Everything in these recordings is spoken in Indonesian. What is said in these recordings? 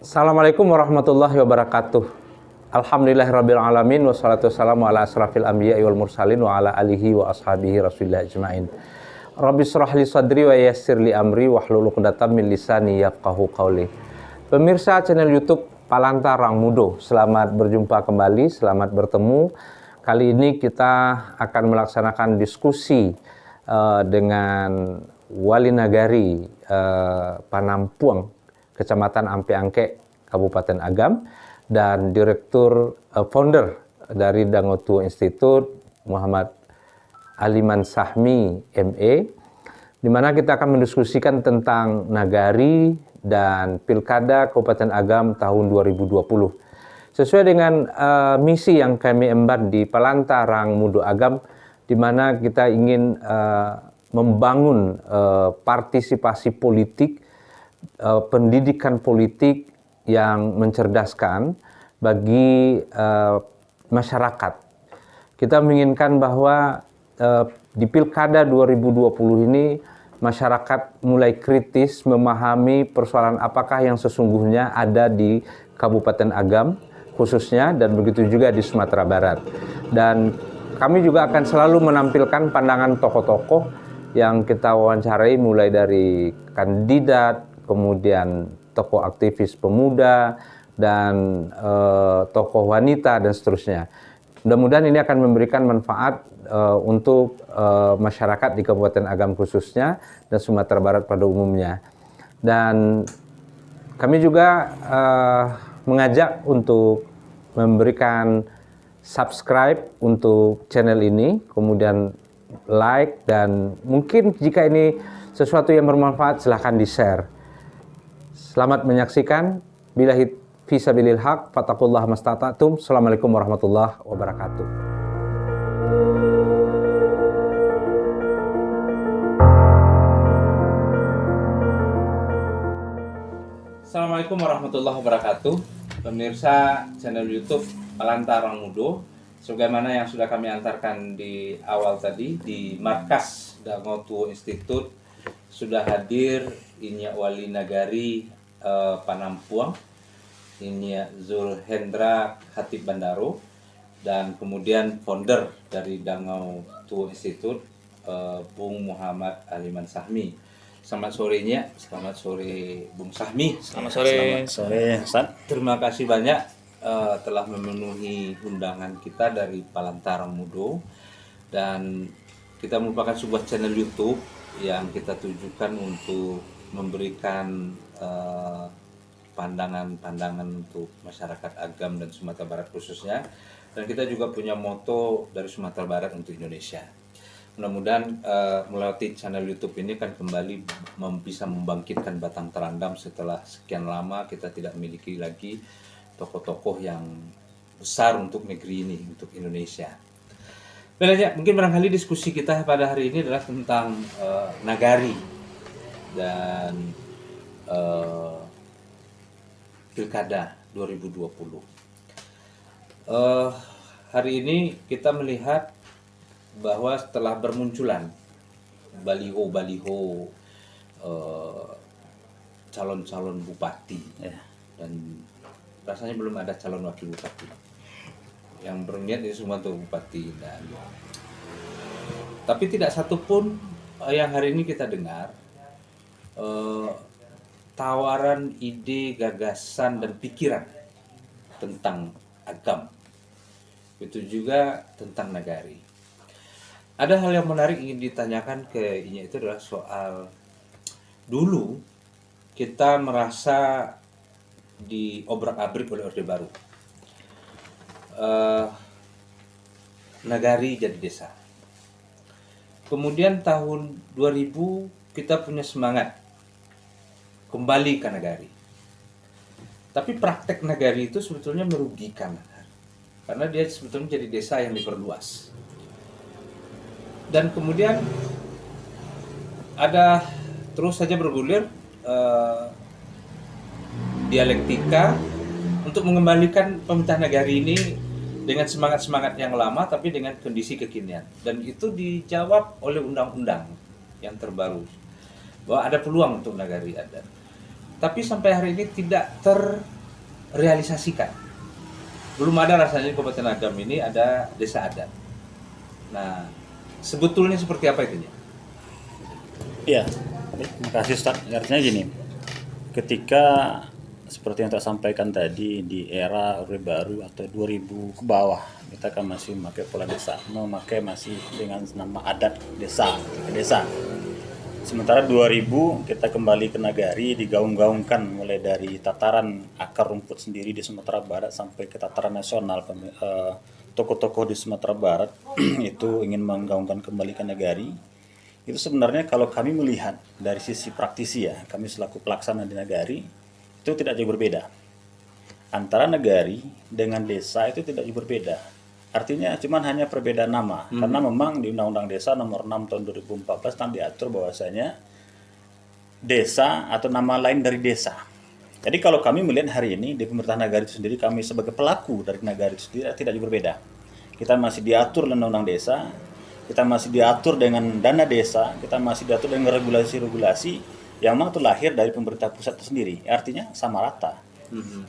Assalamualaikum warahmatullahi wabarakatuh. Alhamdulillahirabbil alamin wassalatu wassalamu ala asrafil anbiya'i wal mursalin wa ala alihi wa ashabihi rasulillah ajmain. Rabbi shrah li sadri wa yassir li amri wahlul 'uqdatam min lisani yafqahu qawli. Pemirsa channel YouTube Palanta Rang Mudo, selamat berjumpa kembali, selamat bertemu. Kali ini kita akan melaksanakan diskusi dengan Wali Nagari Panampuang, Kecamatan Ampe Angke, Kabupaten Agam, dan Direktur Founder dari Dango Tuo Institute, Muhammad Aliman Sahmi, MA, di mana kita akan mendiskusikan tentang Nagari dan Pilkada Kabupaten Agam tahun 2020. Sesuai dengan misi yang kami emban di Palanta Rang Mudo Agam, di mana kita ingin membangun partisipasi politik, pendidikan politik yang mencerdaskan bagi masyarakat. Kita menginginkan bahwa di Pilkada 2020 ini masyarakat mulai kritis memahami persoalan apakah yang sesungguhnya ada di Kabupaten Agam khususnya, dan begitu juga di Sumatera Barat. Dan kami juga akan selalu menampilkan pandangan tokoh-tokoh yang kita wawancarai, mulai dari kandidat, kemudian tokoh aktivis pemuda, dan tokoh wanita, dan seterusnya. Mudah-mudahan ini akan memberikan manfaat untuk masyarakat di Kabupaten Agam khususnya, dan Sumatera Barat pada umumnya. Dan kami juga mengajak untuk memberikan subscribe untuk channel ini, kemudian like, dan mungkin jika ini sesuatu yang bermanfaat silahkan di-share. Selamat menyaksikan. Billahi fisabilil haq, fattaqullaha mastata'tum. Assalamualaikum warahmatullahi wabarakatuh. Assalamualaikum warahmatullahi wabarakatuh. Pemirsa channel YouTube Palanta Rang Mudo, sebagaimana yang sudah kami antarkan di awal tadi, di markas Dango Tuo Institute sudah hadir Inya Wali Nagari Panampuang, Inya Zulhendra Khatib Bandaro, dan kemudian founder dari Dango Tuo Institute, Bung Muhammad Aliman Sahmi. Selamat sorenya, selamat sore Bung Sahmi. Selamat sore. Sore, Ustaz. Terima kasih banyak telah memenuhi undangan kita dari Palanta Rang Mudo, dan kita merupakan sebuah channel YouTube yang kita tujukan untuk memberikan pandangan-pandangan untuk masyarakat Agam dan Sumatera Barat khususnya, dan kita juga punya moto dari Sumatera Barat untuk Indonesia. Mudah-mudahan melalui channel YouTube ini kan kembali bisa membangkitkan batang terandam setelah sekian lama kita tidak memiliki lagi tokoh-tokoh yang besar untuk negeri ini, untuk Indonesia. Baiklah, mungkin barangkali diskusi kita pada hari ini adalah tentang Nagari dan Pilkada 2020. Hari ini kita melihat bahwa setelah bermunculan baliho-baliho calon-calon bupati, dan rasanya belum ada calon wakil bupati. Yang berniat ini semua untuk bupati, dan tapi tidak satupun yang hari ini kita dengar tawaran ide, gagasan, dan pikiran tentang Agam. Itu juga tentang Nagari. Ada hal yang menarik ingin ditanyakan ke Inya, itu adalah soal dulu kita merasa diobrak-abrik oleh Orde Baru. Nagari jadi desa. Kemudian tahun 2000 kita punya semangat kembali ke Nagari. Tapi praktek Nagari itu sebetulnya merugikan, karena dia sebetulnya jadi desa yang diperluas. Dan kemudian ada terus saja bergulir dialektika untuk mengembalikan pemerintah Nagari ini dengan semangat-semangat yang lama tapi dengan kondisi kekinian. Dan itu dijawab oleh undang-undang yang terbaru bahwa ada peluang untuk Nagari ada. tapi sampai hari ini tidak terrealisasikan. Belum ada rasanya di Kabupaten Agam ini ada desa adat. Nah, sebetulnya seperti apa itu? Iya, terima kasih Ustaz. Artinya gini, ketika seperti yang tak sampaikan tadi di era Orde Baru atau 2000 ke bawah, kita kan masih memakai pola desa, memakai masih dengan nama adat desa, desa. Sementara 2000 kita kembali ke nagari, digaung-gaungkan mulai dari tataran akar rumput sendiri di Sumatera Barat sampai ke tataran nasional. Tokoh-tokoh di Sumatera Barat itu ingin menggaungkan kembali ke nagari. Itu sebenarnya kalau kami melihat dari sisi praktisi ya, kami selaku pelaksana di nagari, itu tidak jauh berbeda. Antara nagari dengan desa itu tidak jauh berbeda. Artinya cuman hanya perbedaan nama. Karena memang di Undang-Undang Desa nomor 6 tahun 2014 kan diatur bahwasanya desa atau nama lain dari desa. Jadi kalau kami melihat hari ini di pemerintahan nagari itu sendiri, kami sebagai pelaku dari nagari itu sendiri tidak jauh berbeda. Kita masih diatur oleh Undang-Undang Desa, kita masih diatur dengan dana desa, kita masih diatur dengan regulasi-regulasi yang memang itu lahir dari pemerintah pusat itu sendiri. Artinya sama rata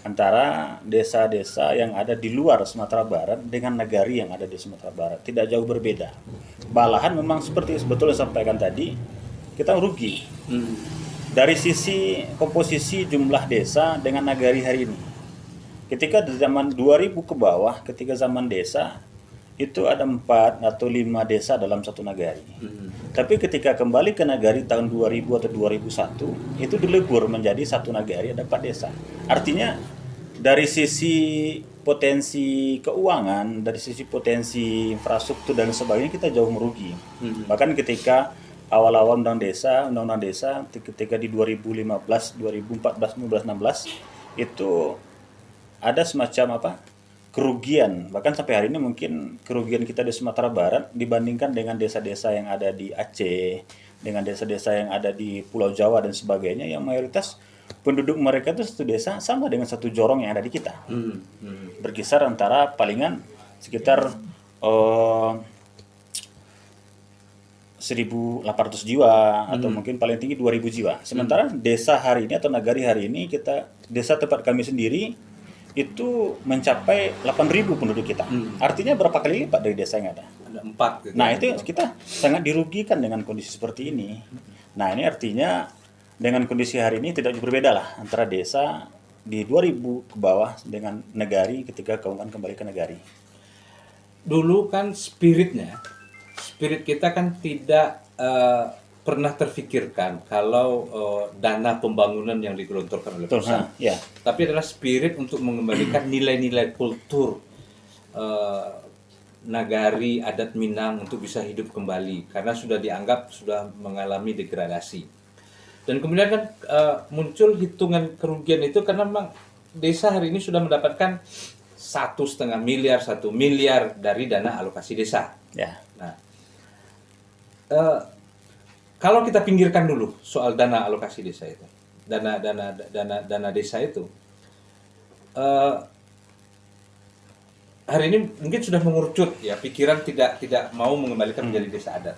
antara desa-desa yang ada di luar Sumatera Barat dengan nagari yang ada di Sumatera Barat. Tidak jauh berbeda. Malahan memang seperti sebetulnya sampaikan tadi, kita rugi dari sisi komposisi jumlah desa dengan nagari hari ini. Ketika di zaman 2000 ke bawah, ketika zaman desa, itu ada 4 atau 5 desa dalam satu nagari. Tapi ketika kembali ke nagari tahun 2000 atau 2001, itu dilebur menjadi satu nagari ada 4 desa. Artinya dari sisi potensi keuangan, dari sisi potensi infrastruktur dan sebagainya kita jauh merugi. Bahkan ketika awal-awal Undang-Undang Desa ketika di 2015, 2014, 2015, 16 itu ada semacam kerugian, bahkan sampai hari ini mungkin kerugian kita di Sumatera Barat dibandingkan dengan desa-desa yang ada di Aceh, dengan desa-desa yang ada di Pulau Jawa dan sebagainya, yang mayoritas penduduk mereka itu satu desa sama dengan satu jorong yang ada di kita. Berkisar antara palingan sekitar 1.800 jiwa atau mungkin paling tinggi 2.000 jiwa. Sementara desa hari ini atau nagari hari ini, desa tempat kami sendiri itu mencapai 8.000 penduduk kita. Artinya berapa kali lipat dari desa yang ada? Ada 4 gitu. Nah, itu kita sangat dirugikan dengan kondisi seperti ini. Nah, ini artinya dengan kondisi hari ini tidak berbeda lah antara desa di 2000 ke bawah dengan nagari ketika gaungkan kembali ke nagari. Dulu kan spirit kita kan tidak pernah terfikirkan kalau dana pembangunan yang digelontorkan oleh pusat. Ya. Tapi adalah spirit untuk mengembalikan nilai-nilai kultur nagari adat Minang untuk bisa hidup kembali karena sudah dianggap sudah mengalami degradasi. Dan kemudian kan muncul hitungan kerugian itu karena memang desa hari ini sudah mendapatkan 1,5 miliar, 1 miliar dari dana alokasi desa. Ya. Nah, kalau kita pinggirkan dulu soal dana alokasi desa itu, dana desa itu, hari ini mungkin sudah mengerucut ya, pikiran tidak mau mengembalikan menjadi desa adat.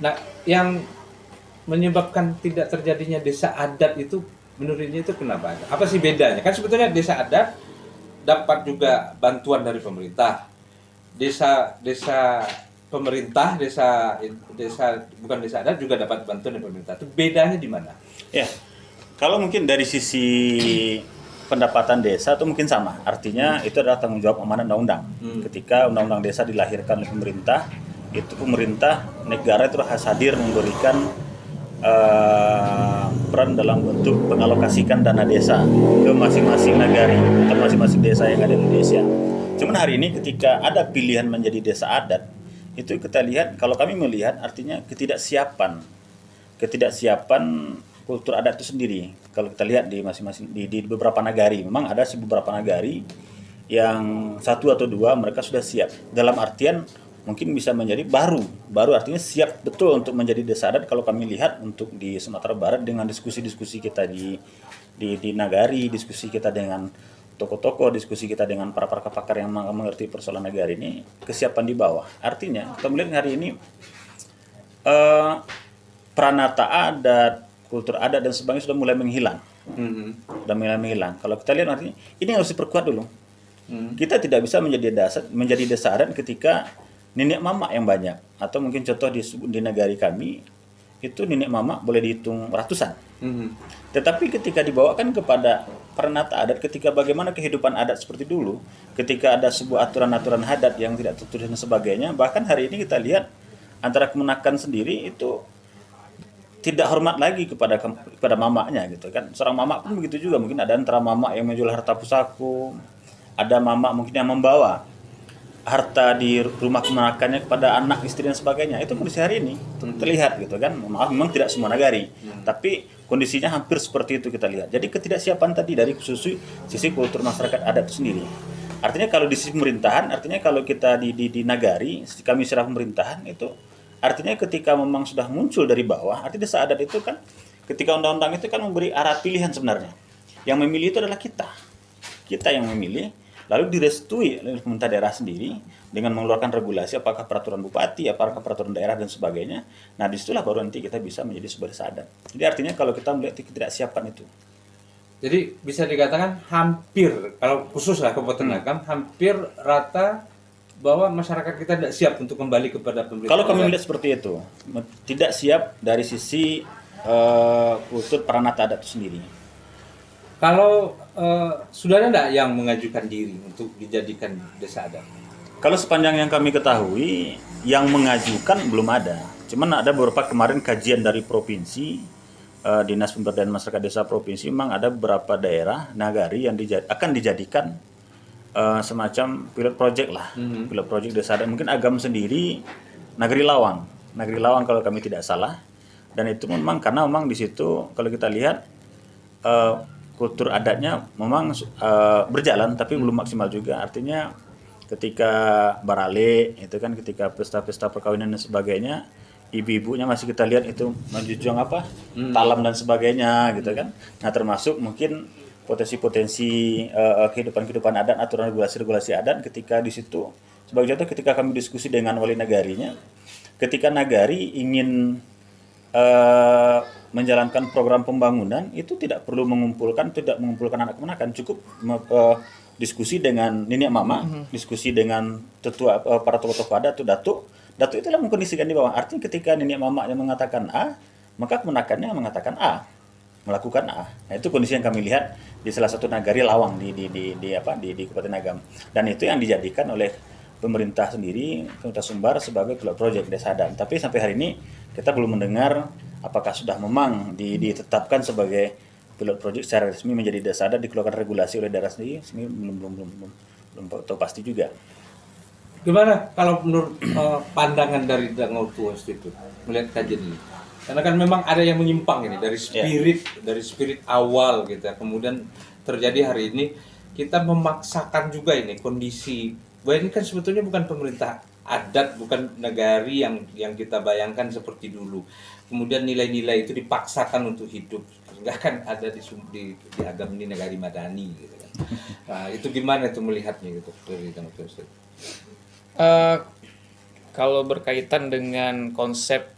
Nah, yang menyebabkan tidak terjadinya desa adat itu menurutnya itu kenapa? Apa sih bedanya? Kan sebetulnya desa adat dapat juga bantuan dari pemerintah. Desa pemerintah, desa bukan desa adat juga dapat bantuan dari pemerintah. Itu bedanya di mana? Ya. Kalau mungkin dari sisi pendapatan desa itu mungkin sama. Artinya itu adalah tanggung jawab amanat undang-undang. Ketika undang-undang desa dilahirkan oleh pemerintah, itu pemerintah negara itu harus hadir memberikan peran dalam bentuk mengalokasikan dana desa ke masing-masing nagari atau masing-masing desa yang ada di Indonesia. Cuman hari ini ketika ada pilihan menjadi desa adat, itu kita lihat, kalau kami melihat artinya ketidaksiapan kultur adat itu sendiri. Kalau kita lihat di masing-masing di beberapa nagari, memang ada beberapa nagari yang 1 atau 2 mereka sudah siap. Dalam artian mungkin bisa menjadi baru artinya siap betul untuk menjadi desa adat. Kalau kami lihat untuk di Sumatera Barat dengan diskusi-diskusi kita di nagari, diskusi kita dengan tokoh-tokoh, diskusi kita dengan para pakar yang mengerti persoalan nagari ini, kesiapan di bawah. Artinya kita melihat hari ini pranata adat, kultur adat dan sebagainya sudah mulai menghilang. Udah menghilang. Kalau kita lihat artinya ini harus diperkuat dulu. Kita tidak bisa menjadi desa adat ketika nenek mama yang banyak, atau mungkin contoh di negari kami itu nenek mama boleh dihitung ratusan. Tetapi ketika dibawakan kepada peranata adat, ketika bagaimana kehidupan adat seperti dulu, ketika ada sebuah aturan-aturan adat yang tidak tertulis dan sebagainya, bahkan hari ini kita lihat antara kemenakan sendiri itu tidak hormat lagi kepada mamaknya gitu kan. Seorang mamak pun begitu juga, mungkin ada antara mamak yang menjual harta pusaka, ada mamak mungkin yang membawa harta di rumah kemenakannya kepada anak, istri dan sebagainya. Itu kondisi hari ini terlihat gitu kan. Maaf, memang tidak semua nagari, tapi kondisinya hampir seperti itu kita lihat. Jadi ketidaksiapan tadi dari sisi kultur masyarakat adat itu sendiri. Artinya kalau di sisi pemerintahan, artinya kalau kita di nagari, kami secara pemerintahan itu artinya ketika memang sudah muncul dari bawah, artinya desa adat itu kan ketika undang-undang itu kan memberi arah pilihan sebenarnya. Yang memilih itu adalah kita. Kita yang memilih, lalu direstui oleh pemerintah daerah sendiri dengan mengeluarkan regulasi, apakah peraturan bupati, apakah peraturan daerah dan sebagainya. Nah, disitulah baru nanti kita bisa menjadi sebuah desa adat. Jadi artinya kalau kita melihat ketidaksiapan itu. Jadi bisa dikatakan hampir, kalau khusus lah Kabupaten Agam, hampir rata bahwa masyarakat kita tidak siap untuk kembali kepada pemerintah. Kalau kami melihat seperti itu, tidak siap dari sisi kultur peranata adat itu sendiri. Kalau sudah ada enggak yang mengajukan diri untuk dijadikan desa adat? Kalau sepanjang yang kami ketahui, yang mengajukan belum ada. Cuman ada beberapa kemarin kajian dari provinsi, Dinas Pemberdayaan Masyarakat Desa Provinsi, memang ada beberapa daerah nagari yang akan dijadikan semacam pilot project lah, pilot project desa adat. Mungkin Agam sendiri, Nagari Lawang kalau kami tidak salah. Dan itu memang karena memang di situ kalau kita lihat kultur adatnya memang berjalan tapi belum maksimal juga. Artinya ketika barale itu kan, ketika pesta-pesta perkawinan dan sebagainya, ibu-ibunya masih kita lihat itu menjunjung talam dan sebagainya gitu kan. Nah, termasuk mungkin potensi-potensi kehidupan adat, aturan regulasi adat ketika di situ. Sebagai contoh, ketika kami diskusi dengan wali nagarinya, ketika nagari ingin menjalankan program pembangunan itu tidak perlu mengumpulkan anak kemenakan, cukup diskusi dengan nenek mama, diskusi dengan tetua, para tokoh-tokoh adat atau datuk itulah mengkondisikan di bawah. Artinya ketika nenek mama yang mengatakan A, maka kemenakannya mengatakan A, melakukan A. Nah, itu kondisi yang kami lihat di salah satu nagari Lawang di Kabupaten Agam. Dan itu yang dijadikan oleh pemerintah sendiri, pemerintah Sumbar sebagai pilot project desa adat. Tapi sampai hari ini kita belum mendengar apakah sudah memang ditetapkan sebagai pilot project secara resmi menjadi desa adat, dikeluarkan regulasi oleh daerah sendiri. Belum tahu pasti juga. Gimana kalau menurut pandangan dari Dangau Tuas itu melihat kajian ini? Karena kan memang ada yang menyimpang ini dari spirit awal gitu ya. Kemudian terjadi hari ini kita memaksakan juga ini kondisi. Bahwa ini kan sebetulnya bukan pemerintah adat, bukan nagari yang kita bayangkan seperti dulu. Kemudian nilai-nilai itu dipaksakan untuk hidup. Sehingga kan ada di Agam ini nagari madani gitu kan. Nah, itu gimana itu melihatnya gitu dari Dangau Tuas itu? Kalau berkaitan dengan konsep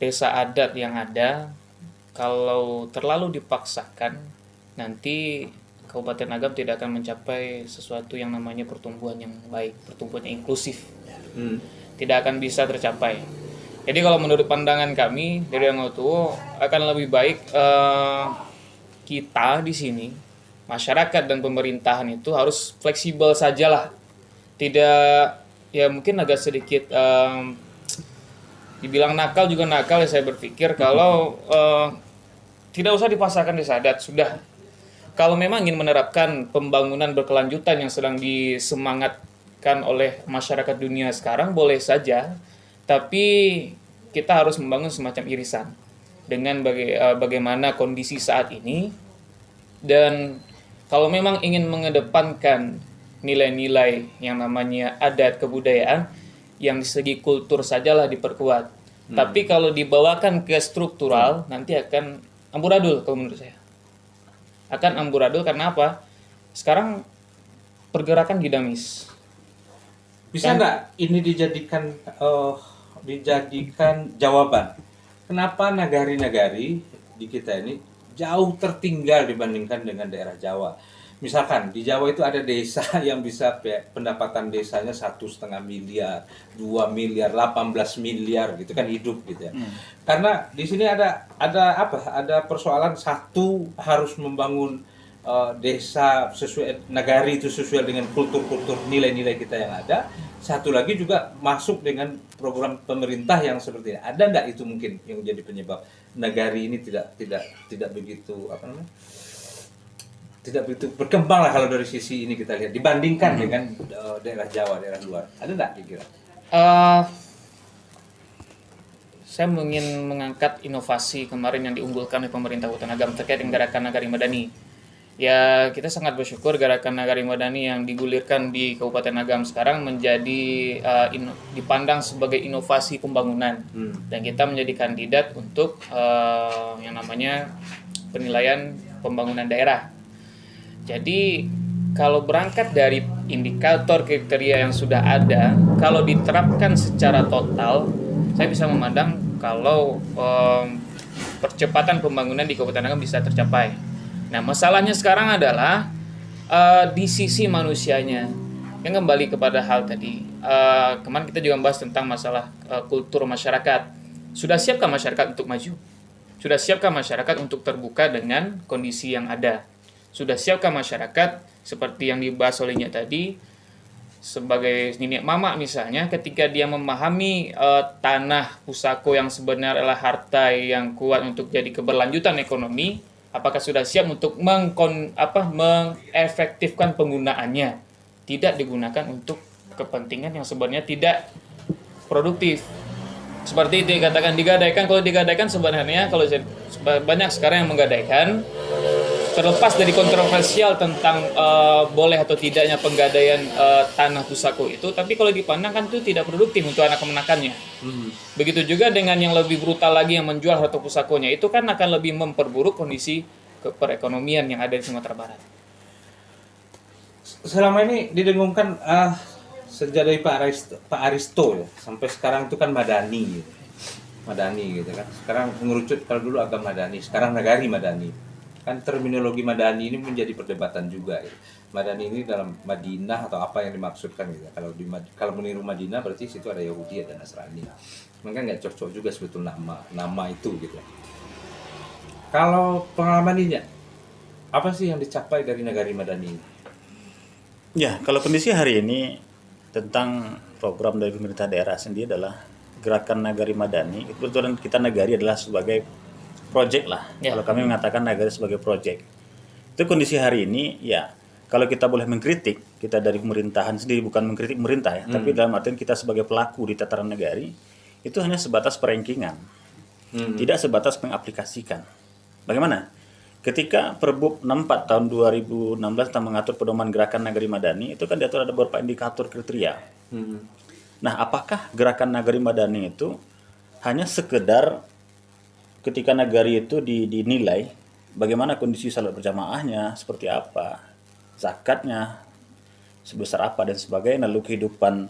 desa adat yang ada, kalau terlalu dipaksakan, nanti Kabupaten Agam tidak akan mencapai sesuatu yang namanya pertumbuhan yang baik, pertumbuhan yang inklusif. Tidak akan bisa tercapai. Jadi kalau menurut pandangan kami dari Dangau Tuo, akan lebih baik kita di sini, masyarakat dan pemerintahan itu harus fleksibel sajalah. Tidak, ya mungkin agak sedikit dibilang nakal juga nakal ya, saya berpikir kalau tidak usah dipaksakan desa adat, sudah. Kalau memang ingin menerapkan pembangunan berkelanjutan yang sedang disemangatkan oleh masyarakat dunia sekarang, boleh saja, tapi kita harus membangun semacam irisan dengan bagaimana kondisi saat ini. Dan kalau memang ingin mengedepankan nilai-nilai yang namanya adat kebudayaan, yang di segi kultur sajalah diperkuat. Tapi kalau dibawakan ke struktural, nanti akan amburadul kalau menurut saya. Akan amburadul karena apa? Sekarang pergerakan dinamis. Bisa nggak ini dijadikan jawaban? Kenapa nagari-nagari di kita ini jauh tertinggal dibandingkan dengan daerah Jawa. Misalkan di Jawa itu ada desa yang bisa pendapatan desanya 1,5 miliar, 2 miliar, 18 miliar gitu kan hidup gitu ya. Karena di sini ada apa? Ada persoalan satu harus membangun desa sesuai nagari itu sesuai dengan kultur-kultur nilai-nilai kita yang ada. Satu lagi juga masuk dengan program pemerintah yang seperti ini. Ada nggak itu mungkin yang jadi penyebab nagari ini tidak begitu apa namanya? Tidak begitu berkembang lah kalau dari sisi ini kita lihat dibandingkan dengan daerah Jawa, daerah luar. Ada nggak kira-kira? Saya ingin mengangkat inovasi kemarin yang diunggulkan oleh pemerintah Hutan Agam terkait dengan gerakan Nagari Madani. Ya, kita sangat bersyukur gerakan Nagari Madani yang digulirkan di Kabupaten Agam sekarang menjadi dipandang sebagai inovasi pembangunan. Dan kita menjadi kandidat untuk yang namanya penilaian pembangunan daerah. Jadi kalau berangkat dari indikator kriteria yang sudah ada, kalau diterapkan secara total, saya bisa memandang kalau percepatan pembangunan di Kabupaten Agam bisa tercapai. Nah, masalahnya sekarang adalah di sisi manusianya. Yang kembali kepada hal tadi, kemarin kita juga membahas tentang masalah kultur masyarakat. Sudah siapkah masyarakat untuk maju? Sudah siapkah masyarakat untuk terbuka dengan kondisi yang ada? Sudah siapkah masyarakat seperti yang dibahas olehnya tadi sebagai nenek mama misalnya ketika dia memahami tanah pusako yang sebenarnya adalah harta yang kuat untuk jadi keberlanjutan ekonomi, apakah sudah siap untuk mengefektifkan penggunaannya, tidak digunakan untuk kepentingan yang sebenarnya tidak produktif. Seperti itu dikatakan digadaikan. Kalau digadaikan sebenarnya kalau banyak sekarang yang menggadaikan, terlepas dari kontroversial tentang boleh atau tidaknya penggadaian tanah pusako itu, tapi kalau dipandang kan itu tidak produktif untuk anak kemenakannya. Begitu juga dengan yang lebih brutal lagi yang menjual harta pusakonya, itu kan akan lebih memperburuk kondisi perekonomian yang ada di Sumatera Barat. Selama ini didengungkan sejak dari Pak Aristo ya, sampai sekarang itu kan Madani gitu. Madani gitu kan. Sekarang mengerucut, kalau dulu agak Madani, sekarang Nagari Madani. Kan terminologi Madani ini menjadi perdebatan juga gitu. Madani ini dalam Madinah atau apa yang dimaksudkan gitu. Kalau meniru Madinah berarti situ ada Yahudi dan Nasrani. Maka nggak cocok juga sebetulnya nama itu gitu. Kalau pengalaman ini, apa sih yang dicapai dari Nagari Madani ini? Ya, kalau kondisi hari ini tentang program dari pemerintah daerah sendiri adalah gerakan Nagari Madani. Kebetulan kita Nagari adalah sebagai project lah. Ya. Kalau kami mengatakan Nagari sebagai project. Itu kondisi hari ini ya. Kalau kita boleh mengkritik, kita dari pemerintahan sendiri bukan mengkritik pemerintah ya, tapi dalam artian kita sebagai pelaku di tataran Nagari itu hanya sebatas perankingan. Tidak sebatas mengaplikasikan. Bagaimana? Ketika Perbup 64 tahun 2016 tentang mengatur pedoman gerakan Nagari Madani, itu kan diatur ada beberapa indikator kriteria. Nah, apakah gerakan Nagari Madani itu hanya sekedar ketika nagari itu dinilai bagaimana kondisi salat berjamaahnya, seperti apa, zakatnya sebesar apa dan sebagainya, lalu kehidupan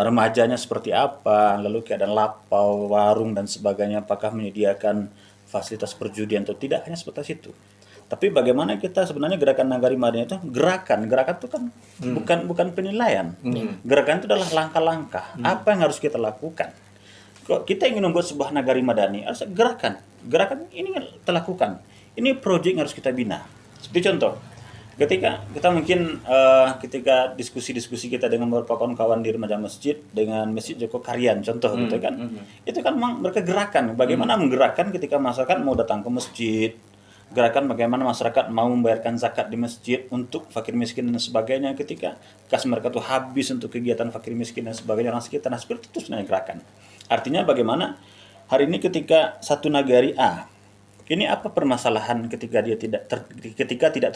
remajanya seperti apa, lalu keadaan lapau, warung dan sebagainya, apakah menyediakan fasilitas perjudian atau tidak, hanya sebatas itu. Tapi bagaimana kita sebenarnya gerakan Nagari Madani itu gerakan itu kan bukan penilaian. Gerakan itu adalah langkah-langkah apa yang harus kita lakukan. Kalau kita ingin membuat sebuah Nagari Madani, harus gerakan ini kita lakukan. Ini proyek yang harus kita bina. Seperti contoh, ketika kita mungkin ketika diskusi kita dengan beberapa kawan-kawan di remaja masjid dengan Masjid Joko Karyan, contoh gitu kan, itu kan memang mereka gerakan. Bagaimana menggerakkan ketika masyarakat mau datang ke masjid, gerakan bagaimana masyarakat mau membayarkan zakat di masjid untuk fakir miskin dan sebagainya, ketika kas mereka tuh habis untuk kegiatan fakir miskin dan sebagainya orang sekitar. Nah, seperti itu sebenarnya gerakan. Artinya bagaimana hari ini ketika satu nagari A, ini apa permasalahan ketika dia tidak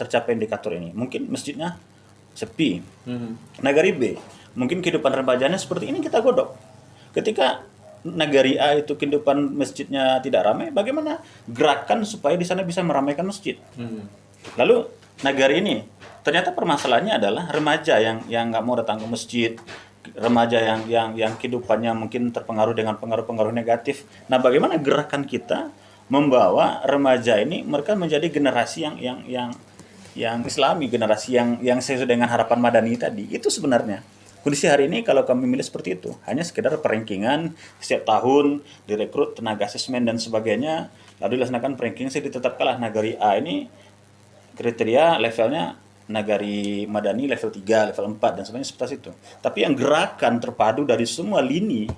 tercapai indikator ini? Mungkin masjidnya sepi. Nagari B, mungkin kehidupan remajanya seperti ini, kita godok. Ketika nagari A itu kehidupan masjidnya tidak ramai, bagaimana gerakan supaya di sana bisa meramaikan masjid? Lalu nagari ini ternyata permasalahannya adalah remaja yang nggak mau datang ke masjid, remaja yang kehidupannya mungkin terpengaruh dengan pengaruh-pengaruh negatif. Nah, bagaimana gerakan kita membawa remaja ini mereka menjadi generasi yang Islami, generasi yang sesuai dengan harapan Madani tadi. Itu sebenarnya kondisi hari ini kalau kami milih seperti itu, hanya sekedar perankingan setiap tahun, direkrut tenaga asesmen dan sebagainya, lalu dilaksanakan ranking, saya ditetapkanlah Nagari A ini kriteria levelnya Nagari Madani level 3, level 4 dan sebagainya seperti itu. Tapi yang gerakan terpadu dari semua lini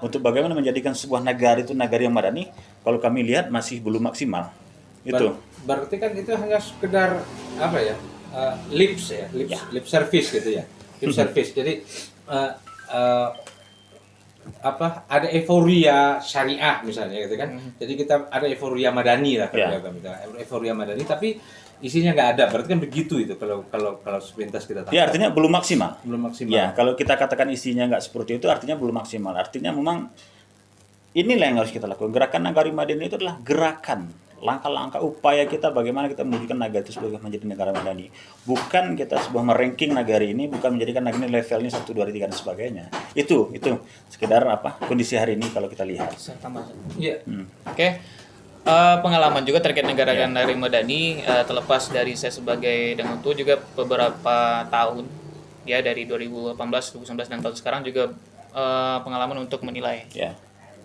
untuk bagaimana menjadikan sebuah nagari itu nagari yang Madani, kalau kami lihat masih belum maksimal. Itu. Berarti kan itu hanya sekedar apa ya? Lip service gitu ya. Lip service. Jadi ada euforia syariah misalnya gitu kan. Jadi kita ada euforia madani lah kalau kami euforia madani, tapi isinya nggak ada. Berarti kan begitu itu kalau sepintas kita tahu. Ya, artinya belum maksimal. Belum maksimal. Ya, kalau kita katakan isinya nggak seperti itu artinya belum maksimal. Artinya memang inilah yang harus kita lakukan. Gerakan Nagari Madani itu adalah gerakan, langkah-langkah upaya kita bagaimana kita mewujudkan nagari itu sebagai menjadi negara madani. Bukan kita sebuah meranking nagari ini, bukan menjadikan nagari ini levelnya 1, 2, 3 dan sebagainya. Itu sekedar kondisi hari ini kalau kita lihat. Saya tambah. Iya. Oke. Pengalaman juga terkait negara Nagari Madani, terlepas dari saya sebagai Dangutu juga beberapa tahun ya dari 2018, 2019 dan tahun sekarang juga pengalaman untuk menilai,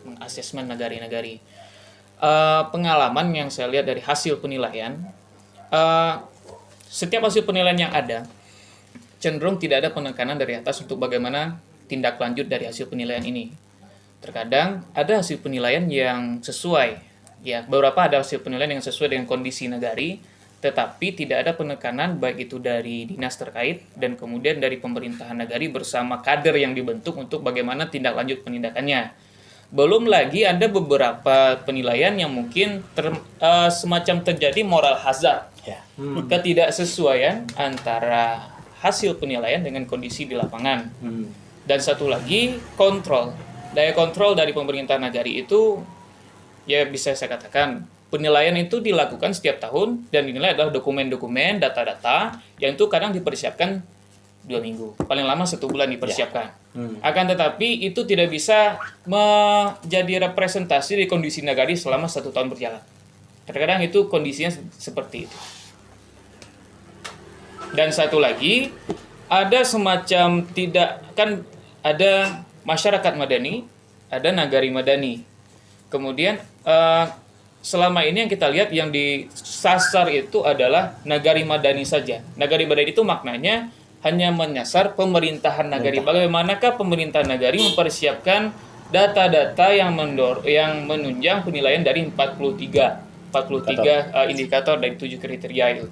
mengasesmen nagari-nagari. Pengalaman yang saya lihat dari hasil penilaian, setiap hasil penilaian yang ada cenderung tidak ada penekanan dari atas untuk bagaimana tindak lanjut dari hasil penilaian ini. Terkadang ada hasil penilaian yang sesuai, ya beberapa ada hasil penilaian yang sesuai dengan kondisi nagari, tetapi tidak ada penekanan baik itu dari dinas terkait dan kemudian dari pemerintahan nagari bersama kader yang dibentuk untuk bagaimana tindak lanjut penindakannya. Belum lagi ada beberapa penilaian yang mungkin semacam terjadi moral hazard, ketidaksesuaian antara hasil penilaian dengan kondisi di lapangan. Dan satu lagi, daya kontrol dari pemerintah nagari itu, ya bisa saya katakan, penilaian itu dilakukan setiap tahun dan dinilai adalah dokumen-dokumen, data-data yang itu kadang dipersiapkan 2 minggu, paling lama 1 bulan dipersiapkan. Akan tetapi itu tidak bisa menjadi representasi di kondisi nagari selama 1 tahun berjalan. Terkadang itu kondisinya seperti itu. Dan satu lagi, ada semacam ada masyarakat madani, ada nagari madani. Kemudian selama ini yang kita lihat yang disasar itu adalah nagari madani saja. Nagari madani itu maknanya hanya menyasar pemerintahan nagari. Bagaimanakah pemerintah nagari mempersiapkan data-data yang menunjang penilaian dari 43 indikator dari 7 kriteria itu.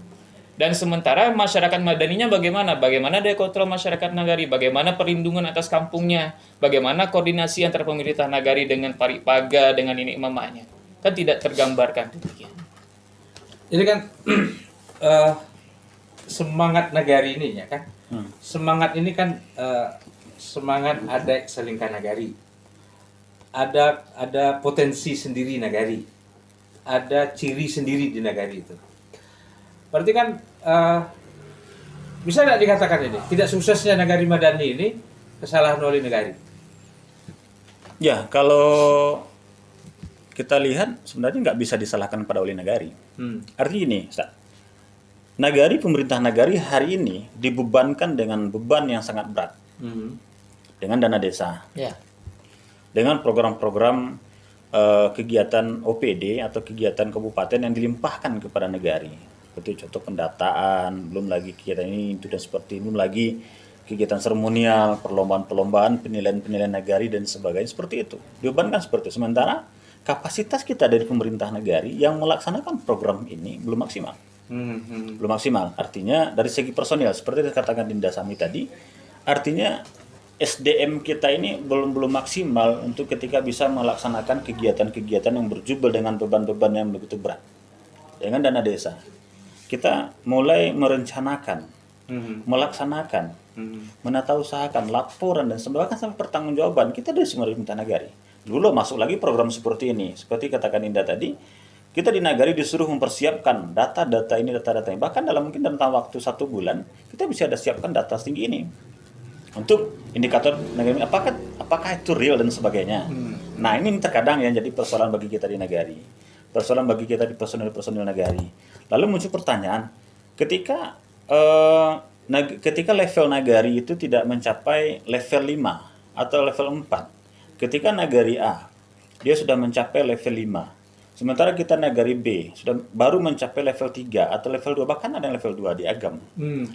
Dan sementara masyarakat madaninya bagaimana? Bagaimana daya kontrol masyarakat nagari? Bagaimana perlindungan atas kampungnya? Bagaimana koordinasi antara pemerintah nagari dengan Paripaga, dengan ini mamanya? Kan tidak tergambarkan demikian. Jadi kan semangat nagari ini ya kan? Semangat ini kan semangat ada selingkah nagari. Ada potensi sendiri nagari. Ada ciri sendiri di nagari itu. Berarti kan bisa tidak dikatakan ini tidak suksesnya Nagari Madani ini kesalahan oleh nagari? Ya, kalau kita lihat sebenarnya nggak bisa disalahkan pada oleh nagari. Artinya ini, nagari, pemerintah nagari hari ini dibebankan dengan beban yang sangat berat dengan dana desa, dengan program-program kegiatan OPD atau kegiatan kabupaten yang dilimpahkan kepada nagari. Itu contoh pendataan, belum lagi kegiatan ini itu dan seperti, belum lagi kegiatan seremonial, perlombaan-perlombaan, penilaian-penilaian nagari dan sebagainya seperti itu. Dibebankan seperti itu. Sementara kapasitas kita dari pemerintah nagari yang melaksanakan program ini belum maksimal. Belum maksimal. Artinya dari segi personil seperti dikatakan Dinda Sami tadi, artinya SDM kita ini belum maksimal untuk ketika bisa melaksanakan kegiatan-kegiatan yang berjubel dengan beban-beban yang begitu berat. Dengan dana desa. Kita mulai merencanakan, melaksanakan, menata usahakan, laporan dan sebagainya sampai pertanggungjawaban kita dari semua pemerintah nagari. Dulu masuk lagi program seperti ini, seperti katakan Indah tadi, kita di nagari disuruh mempersiapkan data-data ini, bahkan mungkin dalam waktu 1 bulan kita bisa ada siapkan data setinggi ini untuk indikator nagari apakah itu real dan sebagainya. Nah ini terkadang yang jadi persoalan bagi kita di nagari. persoalan bagi kita di personil nagari. Lalu muncul pertanyaan, ketika ketika level nagari itu tidak mencapai level 5 atau level 4, ketika nagari A dia sudah mencapai level 5, sementara kita nagari B sudah baru mencapai level 3 atau level 2, bahkan ada yang level 2 di Agam.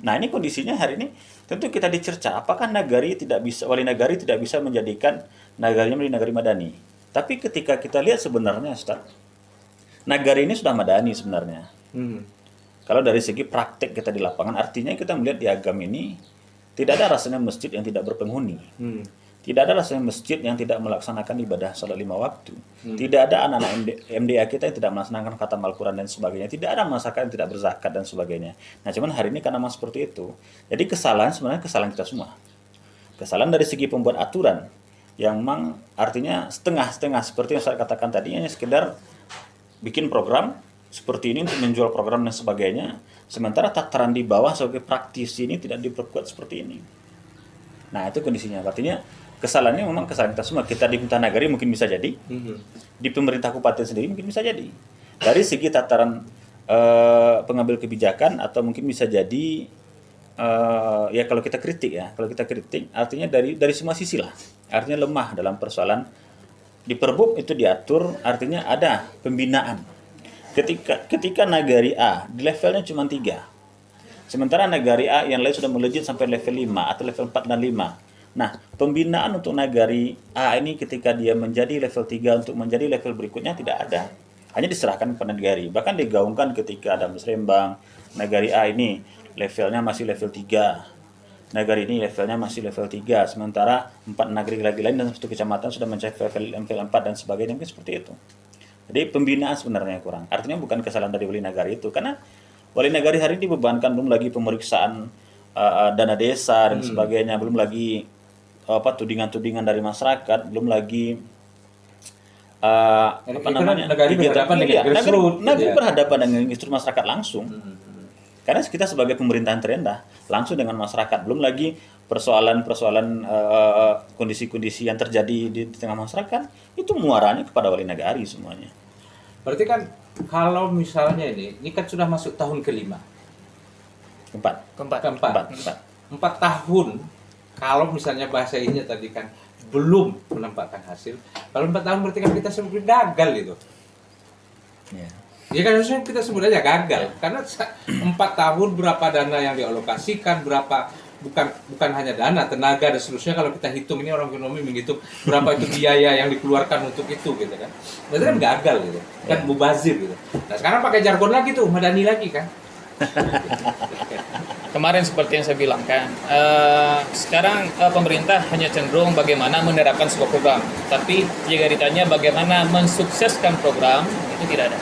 Nah, ini kondisinya hari ini tentu kita dicerca, apakah wali nagari tidak bisa menjadikan nagarinya menjadi nagari madani. Tapi ketika kita lihat sebenarnya, Ustaz, nagari ini sudah madani sebenarnya. Kalau dari segi praktek kita di lapangan, artinya kita melihat di Agam ini tidak ada rasanya masjid yang tidak berpenghuni. Tidak ada rasanya masjid yang tidak melaksanakan ibadah salat 5 waktu. Tidak ada anak-anak MDA kita yang tidak melaksanakan khatam Al-Quran dan sebagainya. Tidak ada masyarakat yang tidak berzakat dan sebagainya. Nah, cuman hari ini karena memang seperti itu. Jadi kesalahan sebenarnya kesalahan kita semua. Kesalahan dari segi pembuat aturan yang memang artinya setengah-setengah seperti yang saya katakan tadi, hanya sekedar bikin program seperti ini untuk menjual program dan sebagainya. Sementara tataran di bawah sebagai praktisi ini tidak diperkuat seperti ini. Nah, itu kondisinya. Artinya kesalahannya memang kesalahan kita semua. Kita di pemerintah nagari mungkin bisa jadi, di pemerintah kabupaten sendiri mungkin bisa jadi. Dari segi tataran pengambil kebijakan atau mungkin bisa jadi ya kalau kita kritik artinya dari semua sisi lah. Artinya lemah dalam persoalan di Perbub itu diatur, artinya ada pembinaan. Ketika nagari A di levelnya cuma 3. Sementara nagari A yang lain sudah melejit sampai level 5 atau level 4 dan 5. Nah, pembinaan untuk nagari A ini ketika dia menjadi level 3 untuk menjadi level berikutnya tidak ada. Hanya diserahkan kepada nagari. Bahkan digaungkan ketika ada Musrembang, nagari A ini levelnya masih level 3. Nagari ini levelnya masih level 3. Sementara 4 nagari lagi lain dan 1 kecamatan sudah mencapai level 4 dan sebagainya. Mungkin seperti itu. Jadi pembinaan sebenarnya kurang. Artinya bukan kesalahan dari wali nagari itu. Karena wali nagari hari ini dibebankan belum lagi pemeriksaan dana desa dan sebagainya. Belum lagi tudingan-tudingan dari masyarakat, belum lagi nagari berhadapan dengan grassroots, nagari berhadapan dengan instruktur masyarakat langsung. Karena kita sebagai pemerintahan terendah langsung dengan masyarakat, belum lagi persoalan-persoalan kondisi-kondisi yang terjadi di tengah masyarakat itu muaranya kepada wali nagari semuanya. Berarti kan kalau misalnya ini kan sudah masuk tahun ke-5. Keempat. 4 tahun. Kalau misalnya bahasa ini tadi kan belum menampakkan hasil, kalau 4 tahun berarti kan kita sebut gagal gitu. Ya kan harusnya kita sebut aja gagal, karena 4 tahun berapa dana yang dialokasikan, berapa bukan hanya dana, tenaga dan seterusnya. Kalau kita hitung, ini orang ekonomi menghitung berapa itu biaya yang dikeluarkan untuk itu gitu kan. Berarti kan gagal gitu, kan mubazir gitu. Nah sekarang pakai jargon lagi tuh, madani lagi kan. Kemarin seperti yang saya bilang kan, sekarang pemerintah hanya cenderung bagaimana menerapkan sebuah program, tapi jika ditanya bagaimana mensukseskan program, itu tidak ada.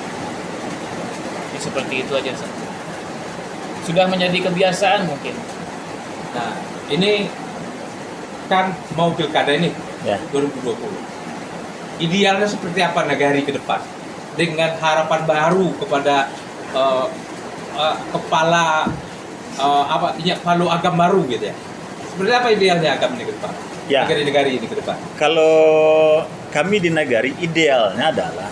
Ini seperti itu aja. Sudah menjadi kebiasaan mungkin. Nah, ini kan mau pilkada ini 2020. Idealnya seperti apa nagari ke depan? Dengan harapan baru kepada kepala Palu Agam baru gitu ya. Sebenarnya apa idealnya Agam ini ke depan? Ya. Negari ini ke depan. Kalau kami di nagari idealnya adalah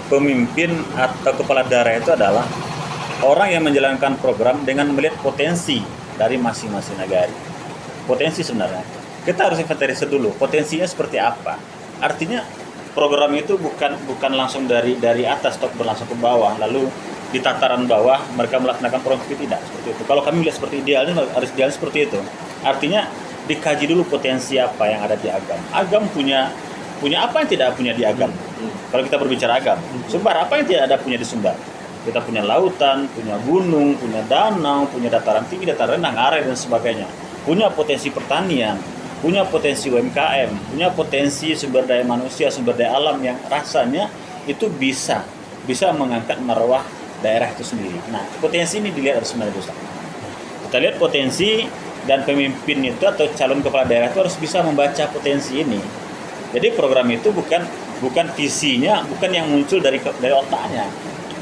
pemimpin atau kepala daerah itu adalah orang yang menjalankan program dengan melihat potensi dari masing-masing nagari. Potensi sebenarnya. Kita harus inventarisir dulu potensinya seperti apa. Artinya program itu bukan langsung dari atas atau berlangsung ke bawah lalu di tataran bawah mereka melaksanakan program itu, tidak seperti itu. Kalau kami melihat seperti idealnya harus idealnya seperti itu. Artinya dikaji dulu potensi apa yang ada di Agam. Agam punya apa yang tidak punya di Agam. Kalau kita berbicara Agam, Sumbar apa yang tidak ada punya di Sumbar. Kita punya lautan, punya gunung, punya danau, punya dataran tinggi, dataran rendah, ngarai dan sebagainya. Punya potensi pertanian, punya potensi UMKM, punya potensi sumber daya manusia, sumber daya alam yang rasanya itu bisa mengangkat marwah daerah itu sendiri. Nah, potensi ini dilihat harus sebenarnya. Kita lihat potensi dan pemimpin itu atau calon kepala daerah itu harus bisa membaca potensi ini. Jadi program itu bukan visinya, bukan yang muncul dari otaknya,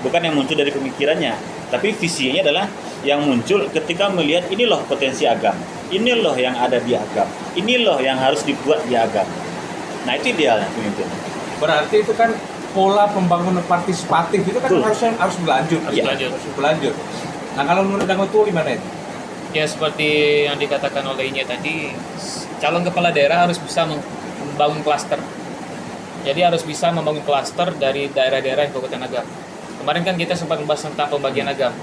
bukan yang muncul dari pemikirannya, tapi visinya adalah yang muncul ketika melihat ini loh potensi Agam, ini loh yang ada di Agam, ini loh yang harus dibuat di Agam. Nah, itu idealnya pemimpin. Berarti itu kan pola pembangunan partisipatif itu kan harus berlanjut. Harus berlanjut. Nah, kalau menurut Dangoto gimana itu? Ya seperti yang dikatakan oleh Inye tadi, calon kepala daerah harus bisa membangun klaster. Jadi harus bisa membangun klaster dari daerah-daerah yang Kabupaten Agam. Kemarin kan kita sempat membahas tentang pembagian Agam.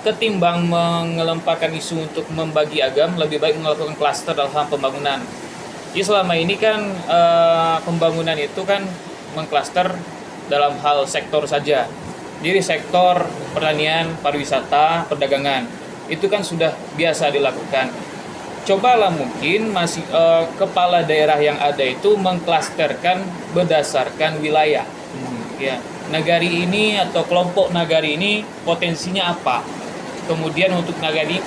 Ketimbang mengelemparkan isu untuk membagi Agam, lebih baik melakukan klaster dalam hal pembangunan. Jadi selama ini kan pembangunan itu kan mengklaster dalam hal sektor saja. Jadi sektor pertanian, pariwisata, perdagangan itu kan sudah biasa dilakukan. Cobalah mungkin masih kepala daerah yang ada itu mengklasterkan berdasarkan wilayah. Ya, nagari ini atau kelompok nagari ini potensinya apa? Kemudian untuk nagari ini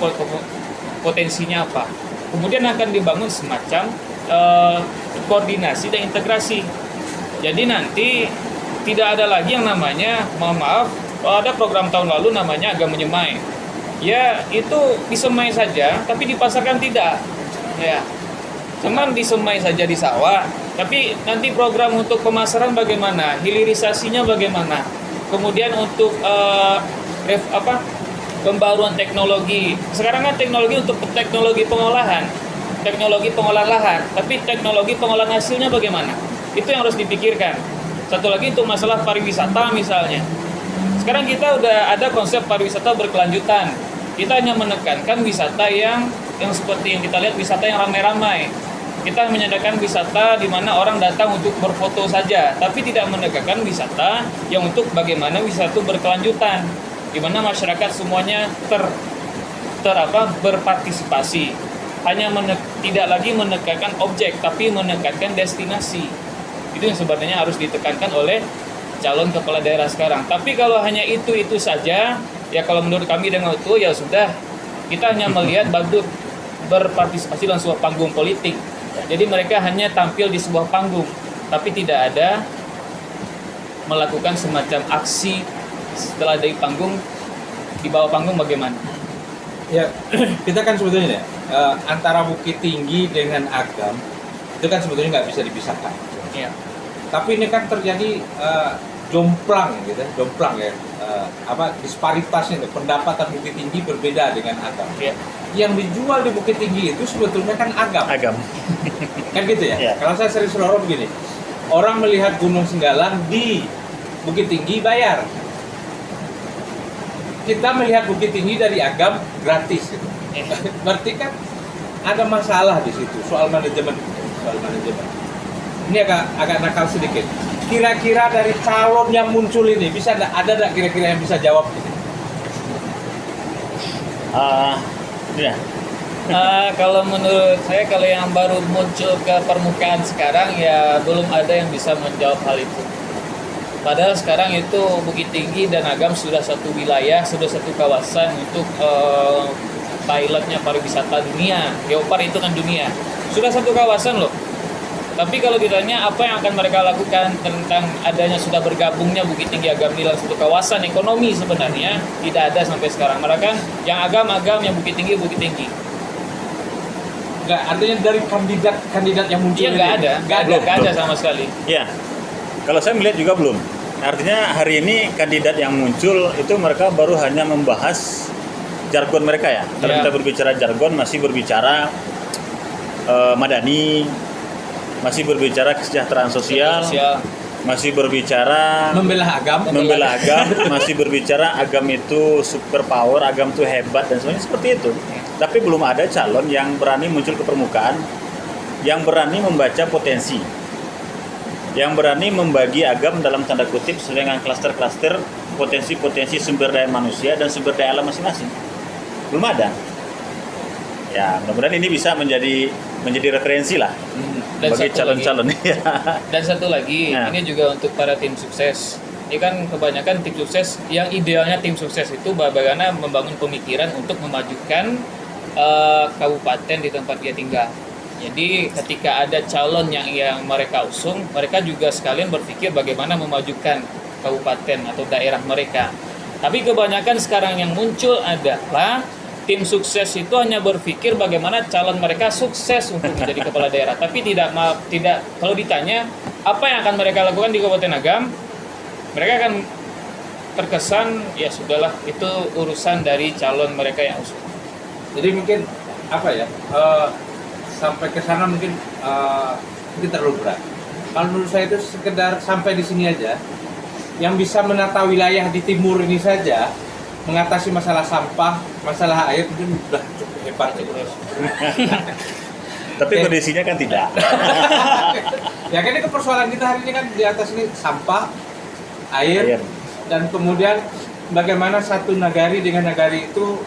potensinya apa? Kemudian akan dibangun semacam koordinasi dan integrasi. Jadi nanti tidak ada lagi yang namanya, mohon maaf, ada program tahun lalu namanya Agam Menyemai. Ya itu disemai saja, tapi dipasarkan tidak. Ya, cuman disemai saja di sawah, tapi nanti program untuk pemasaran bagaimana, hilirisasinya bagaimana, kemudian untuk pembaruan teknologi. Sekarang kan teknologi untuk teknologi pengolahan lahan, tapi teknologi pengolahan hasilnya bagaimana? Itu yang harus dipikirkan. Satu lagi untuk masalah pariwisata misalnya. Sekarang kita udah ada konsep pariwisata berkelanjutan. Kita hanya menekankan wisata yang seperti yang kita lihat, wisata yang ramai-ramai. Kita menyediakan wisata di mana orang datang untuk berfoto saja, tapi tidak menekankan wisata yang untuk bagaimana wisata itu berkelanjutan, di mana masyarakat semuanya berpartisipasi. Hanya tidak lagi menekankan objek, tapi menekankan destinasi. Itu yang sebenarnya harus ditekankan oleh calon kepala daerah sekarang. Tapi kalau hanya itu saja, ya kalau menurut kami dengan itu ya sudah, kita hanya melihat badut berpartisipasi dalam sebuah panggung politik. Jadi mereka hanya tampil di sebuah panggung, tapi tidak ada melakukan semacam aksi setelah dari panggung, di bawah panggung bagaimana? Ya, kita kan sebetulnya antara Bukit Tinggi dengan Agam itu kan sebetulnya nggak bisa dipisahkan. Ya. Tapi ini kan terjadi jomplang ya, disparitasnya, pendapatan Bukit Tinggi berbeda dengan Agam. Ya. Yang dijual di Bukit Tinggi itu sebetulnya kan Agam. Kan gitu ya? Ya. Kalau saya sering seloroh begini, orang melihat Gunung Singgalang di Bukit Tinggi bayar. Kita melihat Bukit Tinggi dari Agam gratis gitu. Berarti kan ada masalah di situ soal manajemen. Ini agak nakal sedikit. Kira-kira dari calon yang muncul ini ada nggak kira-kira yang bisa jawab gitu? Ya. Kalau menurut saya, kalau yang baru muncul ke permukaan sekarang ya belum ada yang bisa menjawab hal itu. Padahal sekarang itu Bukit Tinggi dan Agam sudah satu wilayah, sudah satu kawasan untuk pilotnya pariwisata dunia. Geopar itu kan dunia. Sudah satu kawasan loh. Tapi kalau ditanya apa yang akan mereka lakukan tentang adanya sudah bergabungnya Bukit Tinggi Agam di dalam satu kawasan ekonomi, sebenarnya tidak ada sampai sekarang. Mereka kan yang Agam, yang Bukit Tinggi. Nggak, artinya dari kandidat yang muncul Iya, nggak ada sama sekali. Ya, kalau saya melihat juga belum. Artinya hari ini kandidat yang muncul itu mereka baru hanya membahas jargon mereka ya. Kalau kita berbicara jargon, masih berbicara madani, masih berbicara kesejahteraan sosial, masih berbicara membela agam, masih berbicara agam itu super power, agam itu hebat dan sebagainya seperti itu. Tapi belum ada calon yang berani muncul ke permukaan, yang berani membaca potensi, yang berani membagi agam dalam tanda kutip sesuai dengan klaster-klaster potensi-potensi sumber daya manusia dan sumber daya alam masing-masing. Belum ada. Ya, mudah-mudahan ini bisa menjadi referensi lah bagi calon-calon. Dan satu lagi, ini juga untuk para tim sukses. Ini kan kebanyakan tim sukses, yang idealnya tim sukses itu bagaimana membangun pemikiran untuk memajukan kabupaten di tempat dia tinggal. Jadi ketika ada calon yang mereka usung, mereka juga sekalian berpikir bagaimana memajukan kabupaten atau daerah mereka. Tapi kebanyakan sekarang yang muncul adalah tim sukses itu hanya berpikir bagaimana calon mereka sukses untuk menjadi kepala daerah, tapi tidak kalau ditanya apa yang akan mereka lakukan di Kabupaten Agam, mereka akan terkesan ya sudahlah itu urusan dari calon mereka yang usul. Jadi mungkin apa ya, sampai ke sana mungkin terlalu berat. Kalau menurut saya itu sekedar sampai di sini aja, yang bisa menata wilayah di timur ini saja, mengatasi masalah sampah, masalah air mungkin sudah cukup hebat gitu. Tapi kondisinya kan tidak. Ya kan itu persoalan kita hari ini kan di atas ini sampah, air. Dan kemudian bagaimana satu nagari dengan nagari itu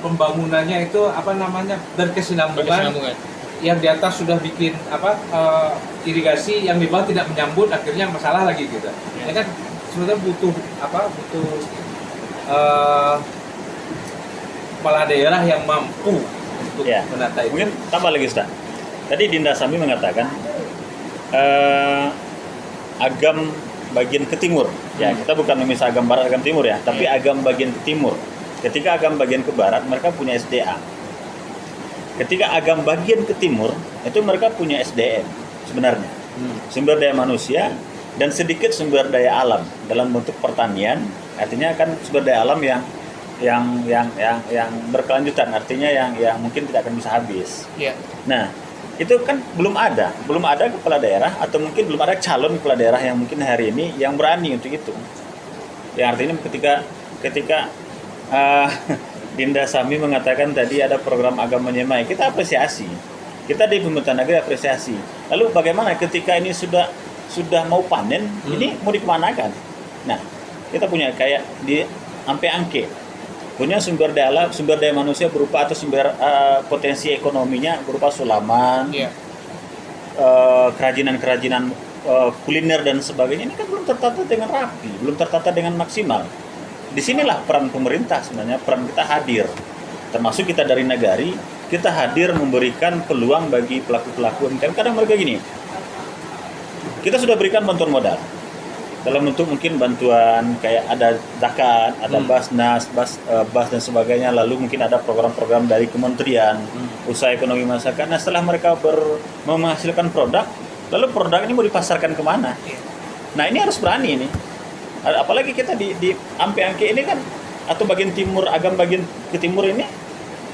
pembangunannya itu apa namanya berkesinambungan. Yang di atas sudah bikin irigasi, yang di bawah tidak menyambut, akhirnya masalah lagi gitu. Ya kan sebenarnya butuh kepala daerah yang mampu untuk menata itu. Mungkin tambah lagi Ustaz. Tadi Dinda Sami mengatakan Agam bagian ke timur. Ya, kita bukan memisah Agam Barat, Agam Timur ya, tapi Agam bagian ke timur. Ketika Agam bagian ke barat, mereka punya SDA. Ketika Agam bagian ke timur, itu mereka punya SDM sebenarnya. Sumber daya manusia dan sedikit sumber daya alam dalam bentuk pertanian. Artinya kan sumber daya alam yang berkelanjutan, artinya yang mungkin tidak akan bisa habis. Yeah. Nah, itu kan belum ada kepala daerah atau mungkin belum ada calon kepala daerah yang mungkin hari ini yang berani untuk itu. Ya artinya ketika Dinda Sami mengatakan tadi ada program Agam Menyemai, kita apresiasi. Kita di pemerintahan negeri apresiasi. Lalu bagaimana ketika ini sudah mau panen, ini mau dikemanakan? Nah, kita punya kayak di sampai angke, punya sumber daya manusia berupa atau sumber potensi ekonominya berupa sulaman, kerajinan kuliner dan sebagainya. Ini kan belum tertata dengan rapi, belum tertata dengan maksimal. Disinilah peran pemerintah sebenarnya, peran kita hadir, termasuk kita dari nagari, kita hadir memberikan peluang bagi pelaku-pelaku UMKM. Kadang mereka gini, kita sudah berikan bantuan modal dalam bentuk mungkin bantuan kayak ada zakat, ada basnas, bas dan sebagainya, lalu mungkin ada program-program dari kementerian usaha ekonomi masyarakat. Nah, setelah mereka menghasilkan produk, lalu produk ini mau dipasarkan kemana? Nah, ini harus berani ini. Apalagi kita di Ampe-Angke ini kan, atau bagian timur, Agam bagian ke timur ini,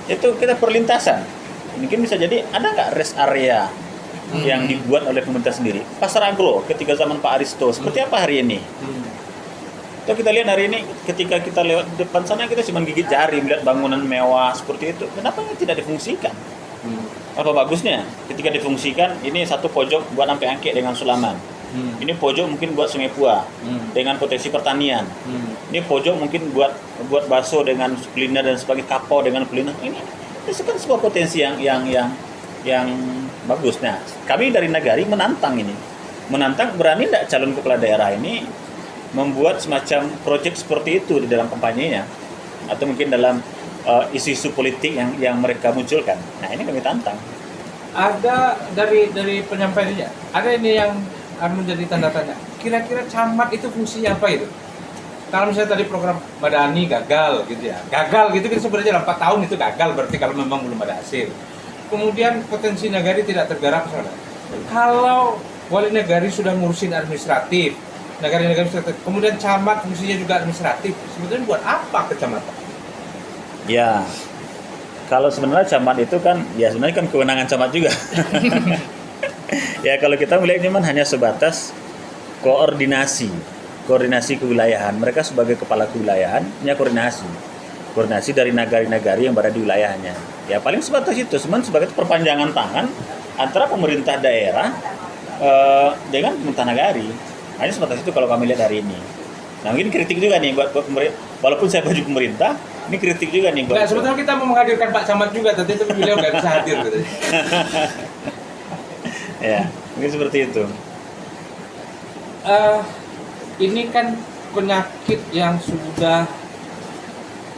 itu kita perlintasan. Mungkin bisa jadi ada nggak rest area yang dibuat oleh pemerintah sendiri? Pasar agro ketika zaman Pak Aristo, seperti apa hari ini? Itu kita lihat hari ini, ketika kita lewat depan sana, kita cuma gigit jari melihat bangunan mewah seperti itu. Kenapa ini tidak difungsikan? Apa bagusnya ketika difungsikan? Ini satu pojok buat Ampe-Angke dengan sulaman. Ini pojok mungkin buat Sungai Pua dengan potensi pertanian. Ini pojok mungkin buat bakso dengan kuliner dan sebagainya, kapau dengan kuliner. Ini kan sebuah potensi yang bagus. Nah, kami dari Nagari menantang ini. Berani tidak calon kepala daerah ini membuat semacam proyek seperti itu di dalam kampanyenya, atau mungkin dalam isu-isu politik yang mereka munculkan. Nah, ini kami tantang. Ada dari penyampaiannya, ada ini yang akan menjadi tanda tanya. Kira-kira camat itu fungsinya apa itu? Kalau misalnya tadi program Madani gagal gitu ya, gagal gitu kan sebenarnya 4 tahun itu gagal, berarti kalau memang belum ada hasil. Kemudian potensi nagari tidak tergarap misalnya. Kalau wali nagari sudah ngurusin administratif, nagari administratif, kemudian camat fungsinya juga administratif, sebetulnya buat apa kecamatan? Ya, kalau sebenarnya camat itu kan, ya sebenarnya kan kewenangan camat juga. Ya kalau kita melihat ini hanya sebatas koordinasi kewilayahan. Mereka sebagai kepala kewilayahan punya koordinasi dari nagari-nagari yang berada di wilayahnya. Ya paling sebatas itu, sebagai perpanjangan tangan antara pemerintah daerah dengan pemerintah nagari. Hanya sebatas itu kalau kami lihat hari ini. Nah mungkin kritik juga nih buat pemerintah, walaupun saya baju pemerintah, ini kritik juga nih buat. Nah, sebetulnya kita mau menghadirkan Pak Camat juga, tapi beliau nggak bisa hadir gitu. Ya, mungkin seperti itu. Ini kan penyakit yang sudah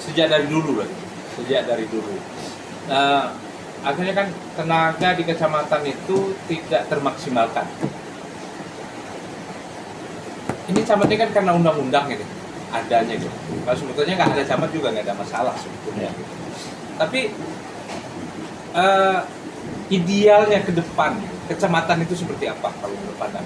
sejak dari dulu. Akhirnya kan tenaga di kecamatan itu tidak termaksimalkan. Ini camatnya kan karena undang-undang ini adanya gitu. Kalau sebetulnya nggak ada camat juga nggak ada masalah sebetulnya. Tapi idealnya ke depan kecamatan itu seperti apa kalau menurut Anda?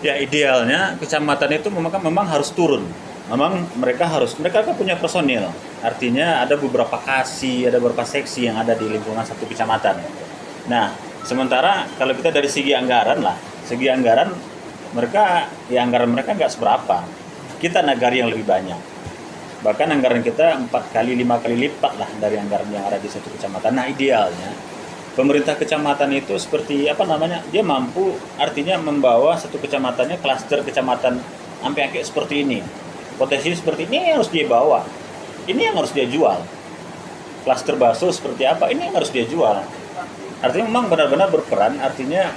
Ya idealnya kecamatan itu memang harus turun. Memang mereka kan punya personil. Artinya ada beberapa kasih, ada beberapa seksi yang ada di lingkungan satu kecamatan. Nah, sementara kalau kita dari segi anggaran anggaran mereka nggak seberapa. Kita nagari yang lebih banyak. Bahkan anggaran kita 4 kali 5 kali lipat lah dari anggaran yang ada di satu kecamatan. Nah, idealnya pemerintah kecamatan itu seperti dia mampu artinya membawa satu kecamatannya klaster kecamatan sampai kayak seperti ini. Potensi seperti ini yang harus dia bawa. Ini yang harus dia jual. Klaster bakso seperti apa? Ini yang harus dia jual. Artinya memang benar-benar berperan, artinya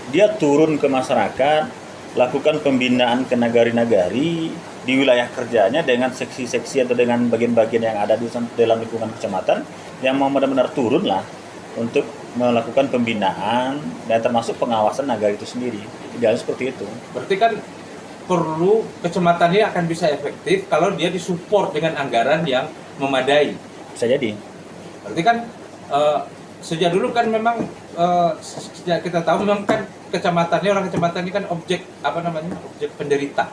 dia turun ke masyarakat, lakukan pembinaan ke nagari-nagari di wilayah kerjanya dengan seksi-seksi atau dengan bagian-bagian yang ada di dalam lingkungan kecamatan yang mau benar-benar turun lah untuk melakukan pembinaan dan termasuk pengawasan nagari itu sendiri. Idealnya seperti itu. Berarti kan perlu kecamatannya akan bisa efektif kalau dia disupport dengan anggaran yang memadai. Bisa jadi. Berarti kan sejak dulu kan memang sejak kita tahu memang kan orang kecamatan ini kan objek penderita.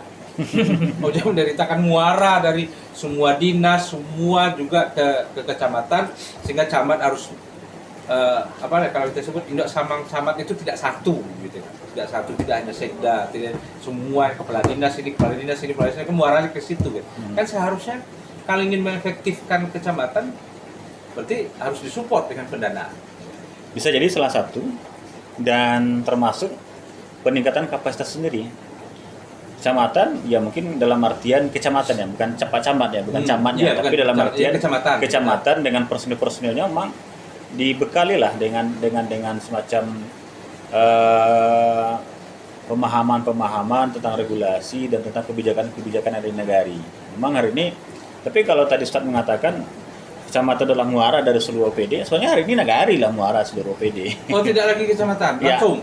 Objek penderita kan muara dari semua dinas, semua juga ke kecamatan, sehingga camat harus kalau kita sebut induk camat itu tidak satu gitu. Tidak hanya sekda, tidak semua kepala dinas ini muaranya ke situ gitu. Kan seharusnya kalau ingin mengefektifkan kecamatan berarti harus disupport dengan pendanaan. Bisa jadi salah satu, dan termasuk peningkatan kapasitas sendiri. Kecamatan ya mungkin dalam artian kecamatan ya, bukan camat ya, bukan camatnya, tapi dalam artian kecamatan dengan personil-personilnya memang dibekali lah dengan semacam pemahaman tentang regulasi dan tentang kebijakan ada di negari. Memang hari ini, tapi kalau tadi Ustadz mengatakan kecamatan adalah muara dari seluruh OPD, sebenarnya hari ini nagari lah muara seluruh OPD. Oh, tidak lagi kecamatan, langsung.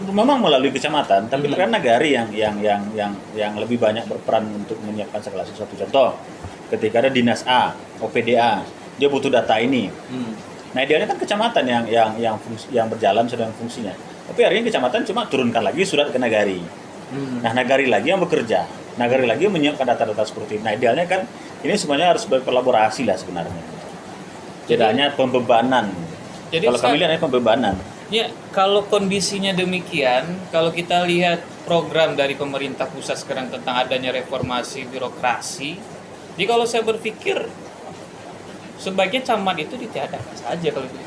Memang melalui kecamatan, tapi kan nagari yang lebih banyak berperan untuk menyiapkan segala sesuatu. Contoh, ketika ada dinas A, OPD A, dia butuh data ini. Nah, idealnya kan kecamatan yang berjalan sedang fungsinya. Tapi hari ini kecamatan cuma turunkan lagi surat ke nagari. Nah, nagari lagi yang bekerja, nagari lagi menyiapkan data-data seperti ini. Nah, idealnya kan ini semuanya harus berkolaborasi lah sebenarnya. Tidak hanya pembebanan. Jadi kalau kami lihat pembebanan. Ya, kalau kondisinya demikian, kalau kita lihat program dari pemerintah pusat sekarang tentang adanya reformasi birokrasi, jadi kalau saya berpikir sebaiknya camat itu ditiadakan saja kalau itu.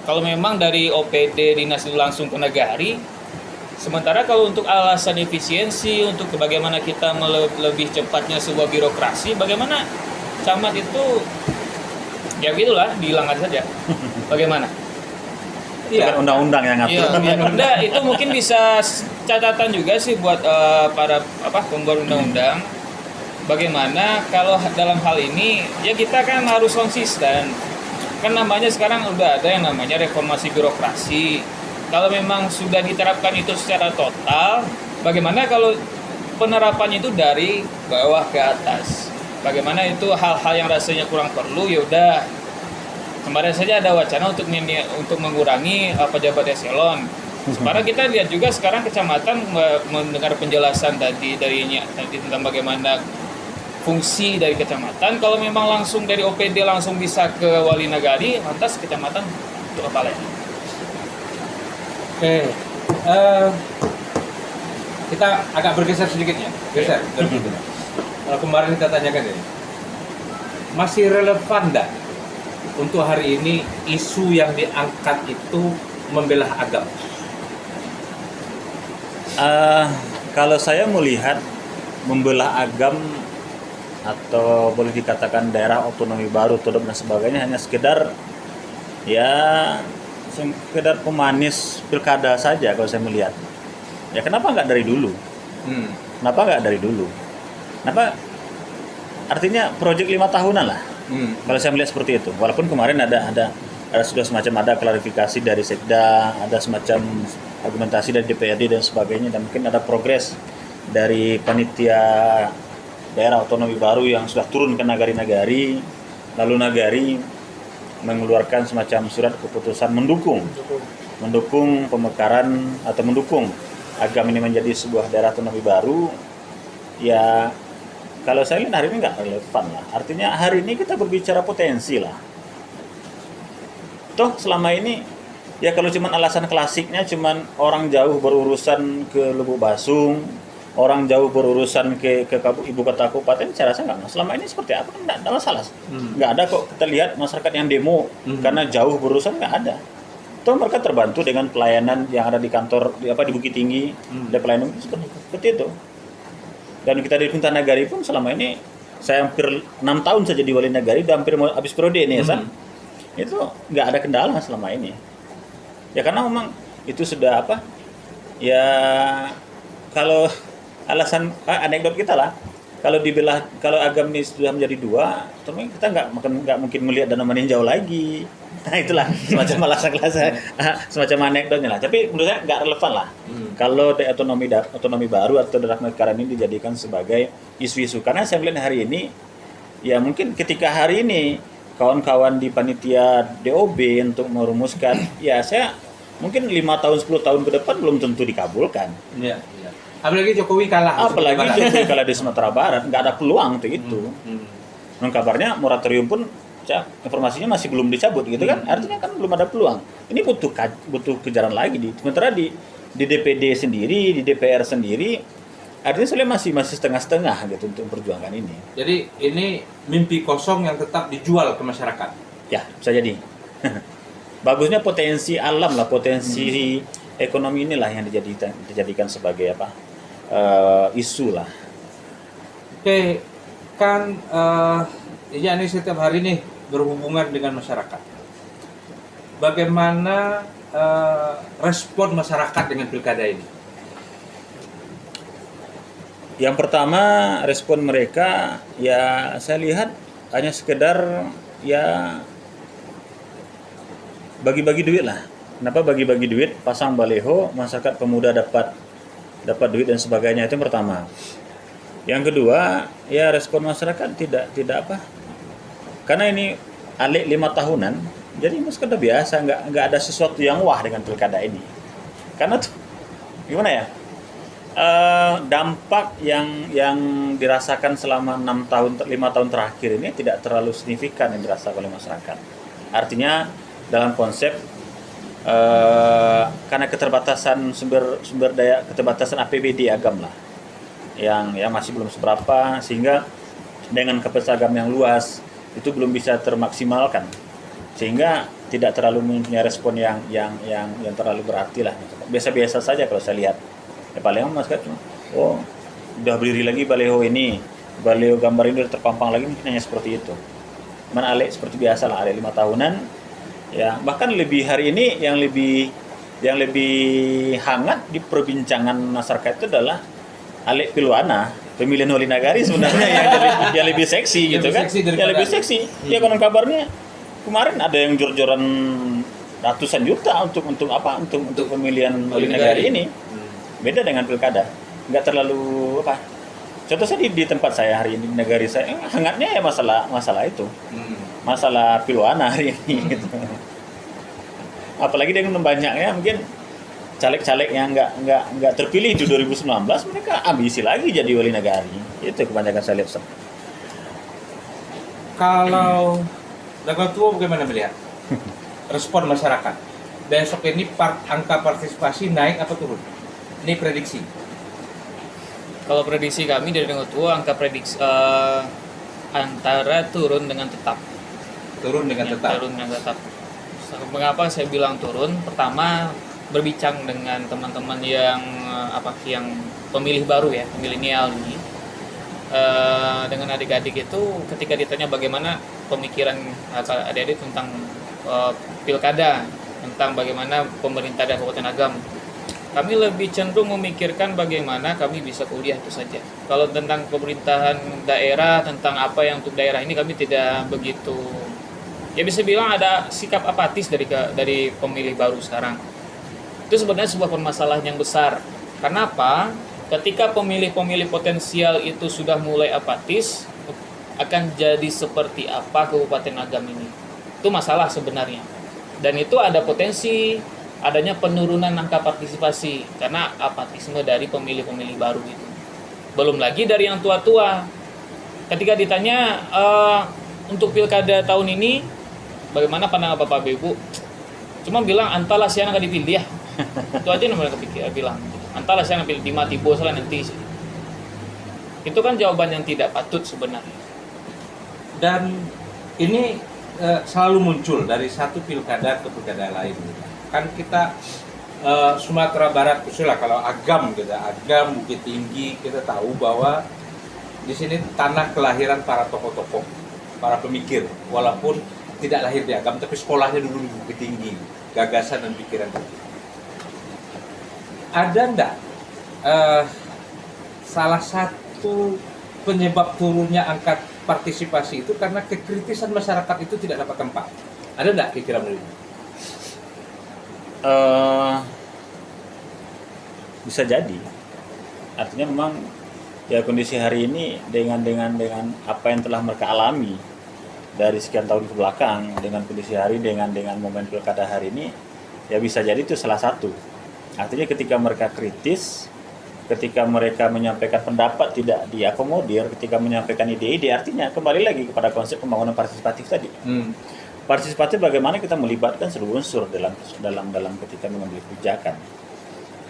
Kalau memang dari OPD dinas itu langsung ke nagari, sementara kalau untuk alasan efisiensi, untuk bagaimana kita lebih cepatnya sebuah birokrasi, bagaimana camat itu ya gitulah dihilangkan saja. Bagaimana? Iya, undang-undang yang ngatur. Iya, itu mungkin bisa catatan juga sih buat para pembuat undang-undang. Bagaimana kalau dalam hal ini ya kita kan harus konsisten. Kan namanya sekarang udah ada yang namanya reformasi birokrasi. Kalau memang sudah diterapkan itu secara total, bagaimana kalau penerapannya itu dari bawah ke atas? Bagaimana itu hal-hal yang rasanya kurang perlu ya udah. Kemarin saja ada wacana untuk mengurangi pejabat eselon. Sekarang kita lihat juga sekarang kecamatan mendengar penjelasan tadi tentang bagaimana fungsi dari kecamatan. Kalau memang langsung dari OPD langsung bisa ke wali nagari, lantas kecamatan untuk apa lagi? Oke, kita agak bergeser sedikit ya. Geser. Kalau kemarin kita tanyakan ini, masih relevan enggak untuk hari ini isu yang diangkat itu membelah agama? Kalau saya melihat membelah agam atau boleh dikatakan daerah otonomi baru dan sebagainya hanya sekedar pemanis pilkada saja kalau saya melihat. Ya kenapa nggak dari dulu? Kenapa nggak dari dulu? Kenapa? Artinya proyek 5 tahunan lah. Kalau saya melihat seperti itu, walaupun kemarin ada sudah semacam ada klarifikasi dari Sekda, ada semacam argumentasi dari DPRD dan sebagainya, dan mungkin ada progres dari panitia daerah otonomi baru yang sudah turun ke nagari-nagari lalu Nagari mengeluarkan semacam surat keputusan mendukung pemekaran atau mendukung Agam ini menjadi sebuah daerah otonomi baru. Ya kalau saya lihat hari ini nggak relevan lah. Artinya hari ini kita berbicara potensi lah. Toh selama ini ya kalau cuman alasan klasiknya cuman orang jauh berurusan ke Lubuk Basung, orang jauh berurusan ke ibu kota kabupaten, saya rasa nggak. Selama ini seperti apa kan nggak ada masalah. Nggak ada kok kita lihat masyarakat yang demo karena jauh berurusan, nggak ada. Toh mereka terbantu dengan pelayanan yang ada di kantor di Bukit Tinggi, ada pelayanan seperti itu. Dan kita di Punta Nagari pun selama ini saya hampir 6 tahun saja di Wali Nagari, udah hampir mau habis periode ini ya San. Itu nggak ada kendala selama ini. Ya karena memang itu sudah ya kalau alasan anekdot kita lah, kalau Agam ini sudah menjadi 2, tapi kita nggak mungkin melihat Danau Meninjau lagi. Nah itulah semacam alasan semacam anekdotnya lah. Tapi menurut saya nggak relevan lah kalau otonomi baru atau daerah pemekaran ini dijadikan sebagai isu-isu. Karena saya melihat hari ini, ya mungkin ketika hari ini kawan-kawan di panitia DOB untuk merumuskan, ya saya mungkin 5 tahun 10 tahun ke depan belum tentu dikabulkan. Iya. Apalagi Jokowi kalah di Sumatera Barat, nggak ada peluang untuk itu. Dan kabarnya moratorium pun informasinya masih belum dicabut gitu kan, artinya kan belum ada peluang. Ini butuh kejaran lagi sementara di DPD sendiri, di DPR sendiri, artinya soalnya masih setengah-setengah gitu untuk memperjuangkan ini. Jadi ini mimpi kosong yang tetap dijual ke masyarakat. Ya bisa jadi. Bagusnya potensi alam lah, potensi ekonomi inilah yang dijadikan sebagai isu lah. Oke, kan ya ini setiap hari nih berhubungan dengan masyarakat. Bagaimana respon masyarakat dengan pilkada ini? Yang pertama respon mereka ya saya lihat hanya sekedar ya bagi-bagi duit lah. Kenapa bagi-bagi duit, pasang baleho, masyarakat pemuda dapat duit dan sebagainya, itu yang pertama. Yang kedua, ya respon masyarakat tidak karena ini alik 5 tahunan, jadi masyarakat udah biasa, nggak ada sesuatu yang wah dengan pilkada ini. Karena tuh gimana ya? Dampak yang dirasakan selama 5 tahun terakhir ini tidak terlalu signifikan yang dirasakan oleh masyarakat. Artinya dalam konsep karena keterbatasan sumber daya, keterbatasan APBD Agam lah yang masih belum seberapa, sehingga dengan kapasitas Agam yang luas itu belum bisa termaksimalkan, sehingga tidak terlalu mempunyai respon yang terlalu berarti lah. Biasa-biasa saja kalau saya lihat. Ya paling masyarakat udah berdiri lagi baleho gambar ini udah terpampang lagi, mungkin hanya seperti itu. Cuman alik seperti biasa lah, alik 5 tahunan. Ya, bahkan lebih hari ini yang lebih hangat di perbincangan masyarakat itu adalah alik Piluana, pemilihan Wali Nagari sebenarnya yang lebih seksi gitu kan. Yang lebih seksi. Ya konon kabarnya kemarin ada yang jor-joran ratusan juta untuk pemilihan Wali Nagari ini. Beda dengan pilkada. Enggak terlalu Contoh saya di tempat saya hari ini di Nagari saya hangatnya ya masalah itu. Masalah Piluana hari ini gitu. Apalagi dengan banyaknya mungkin caleg-caleg yang nggak terpilih di 2019, mereka ambisi lagi jadi Wali Nagari. Itu kebanyakan saya lihat. Kalau Dagang Tua bagaimana melihat respon masyarakat? Besok ini angka partisipasi naik apa turun? Ini prediksi. Kalau prediksi kami dari Dagang Tua, angka prediksi antara turun dengan tetap. Turun dengan tetap. Mengapa saya bilang turun? Pertama, berbincang dengan teman-teman yang pemilih baru ya, milenial ini. Dengan adik-adik itu ketika ditanya bagaimana pemikiran adik-adik tentang pilkada, tentang bagaimana pemerintah dan Kabupaten Agam, kami lebih cenderung memikirkan bagaimana kami bisa kuliah itu saja. Kalau tentang pemerintahan daerah, tentang apa yang untuk daerah ini kami tidak begitu, ya bisa bilang ada sikap apatis dari pemilih baru sekarang. Itu sebenarnya sebuah permasalahan yang besar. Karena apa? Ketika pemilih-pemilih potensial itu sudah mulai apatis, akan jadi seperti apa Kabupaten Agam ini. Itu masalah sebenarnya. Dan itu ada potensi adanya penurunan angka partisipasi karena apatisme dari pemilih-pemilih baru itu. Belum lagi dari yang tua-tua. Ketika ditanya untuk pilkada tahun ini bagaimana pandangan Bapak Ibu, cuma bilang antalah siapa nggak dipilih ya. Itu aja yang mereka bilang. Antalah siapa pilih di mati bos lah nanti. Itu kan jawaban yang tidak patut sebenarnya. Dan ini selalu muncul dari satu pilkada ke pilkada lain. Kan kita Sumatera Barat khususnya kalau Agam gitu, Agam Bukit Tinggi, kita tahu bahwa di sini tanah kelahiran para tokoh-tokoh, para pemikir, walaupun tidak lahir di Agam tapi sekolahnya dulu di Bukit Tinggi, gagasan dan pikiran. Ada enggak salah satu penyebab turunnya angka partisipasi itu karena kekritisan masyarakat itu tidak dapat tempat? Ada enggak kira-kira menurut? Bisa jadi. Artinya memang ya kondisi hari ini dengan apa yang telah mereka alami dari sekian tahun ke belakang, dengan kondisi hari dengan momen pilkada hari ini, ya bisa jadi itu salah satu. Artinya ketika mereka kritis, ketika mereka menyampaikan pendapat tidak diakomodir, ketika menyampaikan ide-ide, artinya kembali lagi kepada konsep pembangunan partisipatif tadi. Partisipatif bagaimana kita melibatkan seluruh unsur dalam ketika mengambil kebijakan.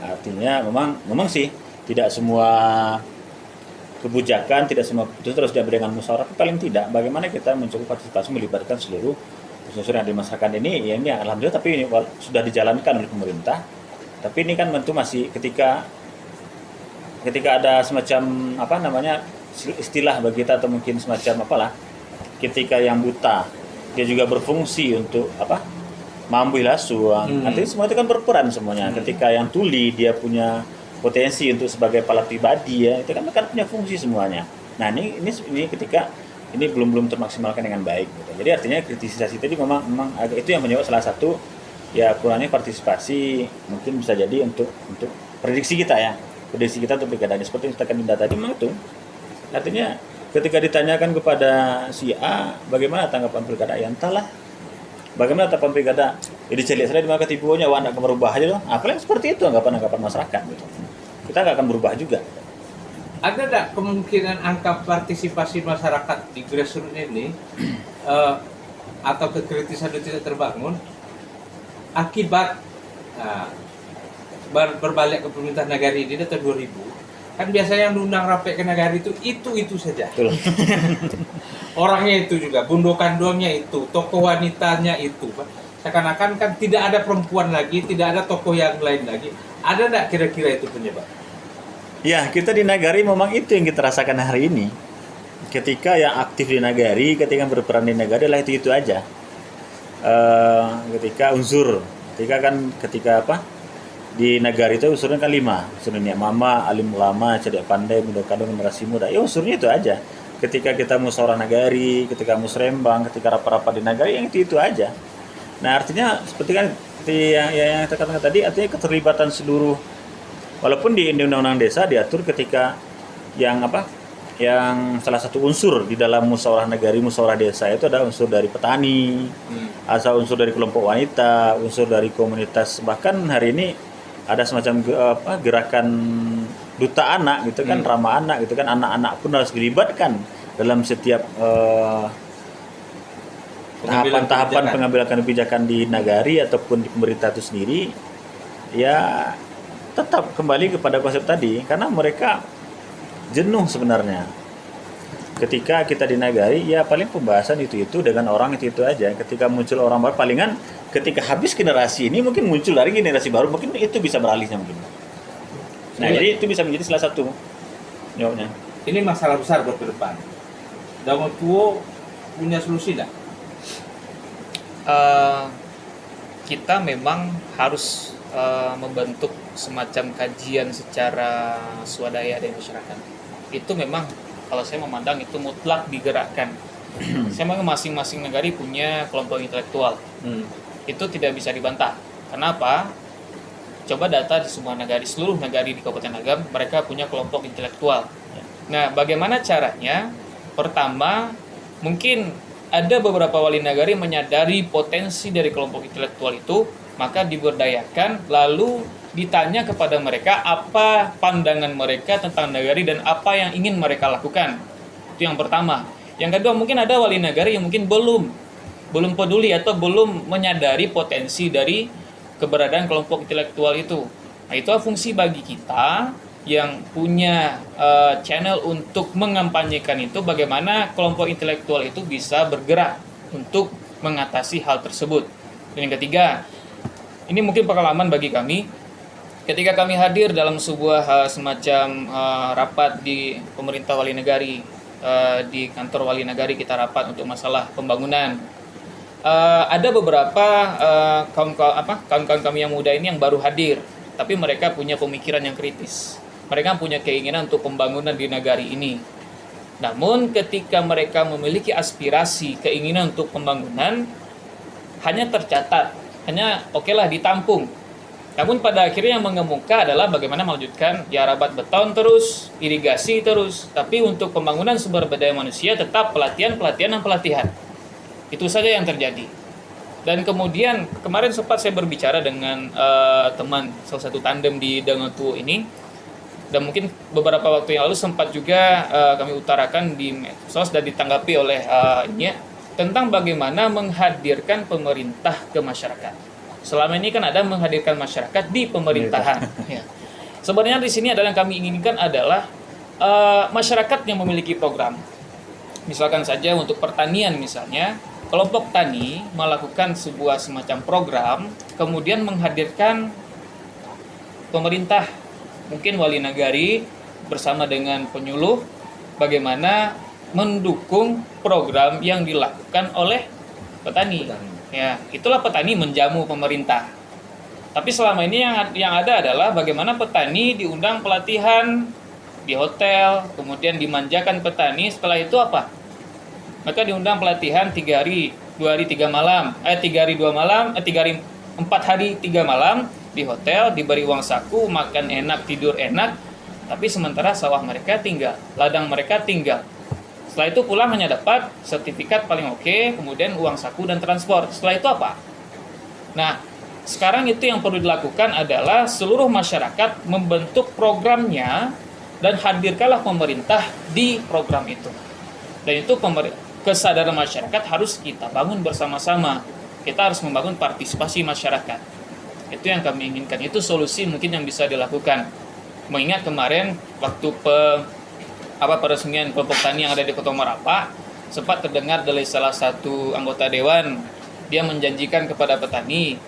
Artinya memang sih tidak semua kebijakan, tidak semua itu terus diambil dengan musyawarah, tapi paling tidak bagaimana kita mencoba partisipasi melibatkan seluruh unsur yang ada di masyarakat ini. Ya ini alhamdulillah, tapi ini sudah dijalankan oleh pemerintah. Tapi ini kan tentu masih ketika ada semacam istilah bagi kita atau mungkin semacam ketika yang buta dia juga berfungsi untuk mengambil asuhan. Artinya semua itu kan berperan semuanya. Ketika yang tuli dia punya potensi untuk sebagai kepala pribadi, ya itu kan punya fungsi semuanya. Nah ini ketika ini belum termaksimalkan dengan baik gitu. Jadi artinya kritisasi tadi memang itu yang menyebabkan salah satu ya kurangnya partisipasi, mungkin bisa jadi untuk prediksi kita untuk pilkada seperti yang kita kandidat tadi memang itu. Artinya ketika ditanyakan kepada si A bagaimana tanggapan pilkada, ya entahlah bagaimana tanggapan pilkada, jadi celik saya di mana ketipunya akan berubah aja loh. Apalagi seperti itu anggapan masyarakat gitu. Kita nggak akan berubah juga. Ada nggak kemungkinan angka partisipasi masyarakat di grassroots ini atau kekritisan itu tidak terbangun akibat berbalik ke pemerintahan Nagari ini tahun 2000? Kan biasanya yang diundang rapat ke Nagari itu saja. Orangnya itu juga, gundukan doangnya itu, tokoh wanitanya itu. Seakan-akan kan tidak ada perempuan lagi, tidak ada tokoh yang lain lagi. Ada nggak kira-kira itu penyebab? Ya, kita di Nagari memang itu yang kita rasakan hari ini. Ketika yang aktif di Nagari, ketika berperan di Nagari adalah itu aja. Ketika di Nagari itu unsurnya kan 5. Unsurnya mama, alim ulama, cerdik pandai, muda kandung, generasi muda. Ya unsurnya itu aja. Ketika kita musyawarah Nagari, ketika musrembang, ketika rapat-rapat di Nagari, yang itu aja. Nah artinya seperti yang saya katakan tadi, artinya keterlibatan seluruh, walaupun di Undang-Undang Desa diatur ketika yang salah satu unsur di dalam musyawarah Nagari, musyawarah desa itu ada unsur dari petani, asal unsur dari kelompok wanita, unsur dari komunitas, bahkan hari ini ada semacam gerakan duta anak gitu kan, ramah anak gitu kan, anak-anak pun harus dilibatkan dalam setiap tahapan pengambilan kebijakan di Nagari ataupun di pemerintah itu sendiri. Ya tetap kembali kepada konsep tadi, karena mereka jenuh sebenarnya. Ketika kita di Nagari, ya paling pembahasan itu dengan orang itu aja. Ketika muncul orang baru, palingan ketika habis generasi ini mungkin muncul lagi generasi baru, mungkin itu bisa beralihnya mungkin. Nah, jadi itu bisa menjadi salah satu jawabnya. Ini masalah besar buat ke depan. Daun Tuo punya solusi enggak? Kita memang harus membentuk semacam kajian secara swadaya dari masyarakat. Itu memang kalau saya memandang itu mutlak digerakkan. Saya memang masing-masing negara punya kelompok intelektual. Itu tidak bisa dibantah. Kenapa? Coba data di semua negara, seluruh negara di Kabupaten Agam, mereka punya kelompok intelektual. Nah, bagaimana caranya Pertama, mungkin ada beberapa wali nagari menyadari potensi dari kelompok intelektual itu, maka diberdayakan, lalu ditanya kepada mereka apa pandangan mereka tentang nagari dan apa yang ingin mereka lakukan. Itu yang pertama. Yang kedua, mungkin ada wali nagari yang mungkin belum peduli atau belum menyadari potensi dari keberadaan kelompok intelektual itu. Nah, itu fungsi bagi kita yang punya channel untuk mengampanyekan itu, bagaimana kelompok intelektual itu bisa bergerak untuk mengatasi hal tersebut. Dan yang ketiga, ini mungkin pengalaman bagi kami ketika kami hadir dalam sebuah semacam rapat di pemerintah wali negari, di kantor wali negari kita rapat untuk masalah pembangunan. Ada beberapa kawan-kawan kami yang muda ini yang baru hadir, tapi mereka punya pemikiran yang kritis. Mereka punya keinginan untuk pembangunan di negari ini. Namun ketika mereka memiliki aspirasi, keinginan untuk pembangunan, hanya tercatat, hanya okelah ditampung. Namun pada akhirnya yang mengemuka adalah bagaimana melanjutkan ya rabat beton terus, irigasi terus. Tapi untuk pembangunan sumber daya manusia tetap pelatihan. Itu saja yang terjadi. Dan kemudian kemarin sempat saya berbicara dengan teman salah satu tandem di Dangotu ini. Dan mungkin beberapa waktu yang lalu sempat juga kami utarakan di medsos dan ditanggapi oleh tentang bagaimana menghadirkan pemerintah ke masyarakat. Selama ini kan ada menghadirkan masyarakat di pemerintahan. Ya. Sebenarnya di sini adalah yang kami inginkan adalah masyarakat yang memiliki program. Misalkan saja untuk pertanian misalnya, kelompok tani melakukan sebuah semacam program, kemudian menghadirkan pemerintah, mungkin wali nagari bersama dengan penyuluh, bagaimana mendukung program yang dilakukan oleh petani. Ya, itulah petani menjamu pemerintah. Tapi selama ini yang ada adalah bagaimana petani diundang pelatihan di hotel, kemudian dimanjakan petani. Setelah itu apa? Maka diundang pelatihan 3 hari, 2 hari 3 malam, 3 hari 2 malam, 4 hari 3 malam di hotel, diberi uang saku, makan enak, tidur enak, tapi sementara sawah mereka tinggal, ladang mereka tinggal. Setelah itu pulang hanya dapat sertifikat paling oke, kemudian uang saku dan transport. Setelah itu apa? Nah, sekarang itu yang perlu dilakukan adalah seluruh masyarakat membentuk programnya dan hadirkanlah pemerintah di program itu. Dan itu kesadaran masyarakat harus kita bangun bersama-sama. Kita harus membangun partisipasi masyarakat. Itu yang kami inginkan. Itu solusi mungkin yang bisa dilakukan. Mengingat kemarin waktu peresmian kelompok tani yang ada di Kota Marapa, sempat terdengar dari salah satu anggota dewan, dia menjanjikan kepada petani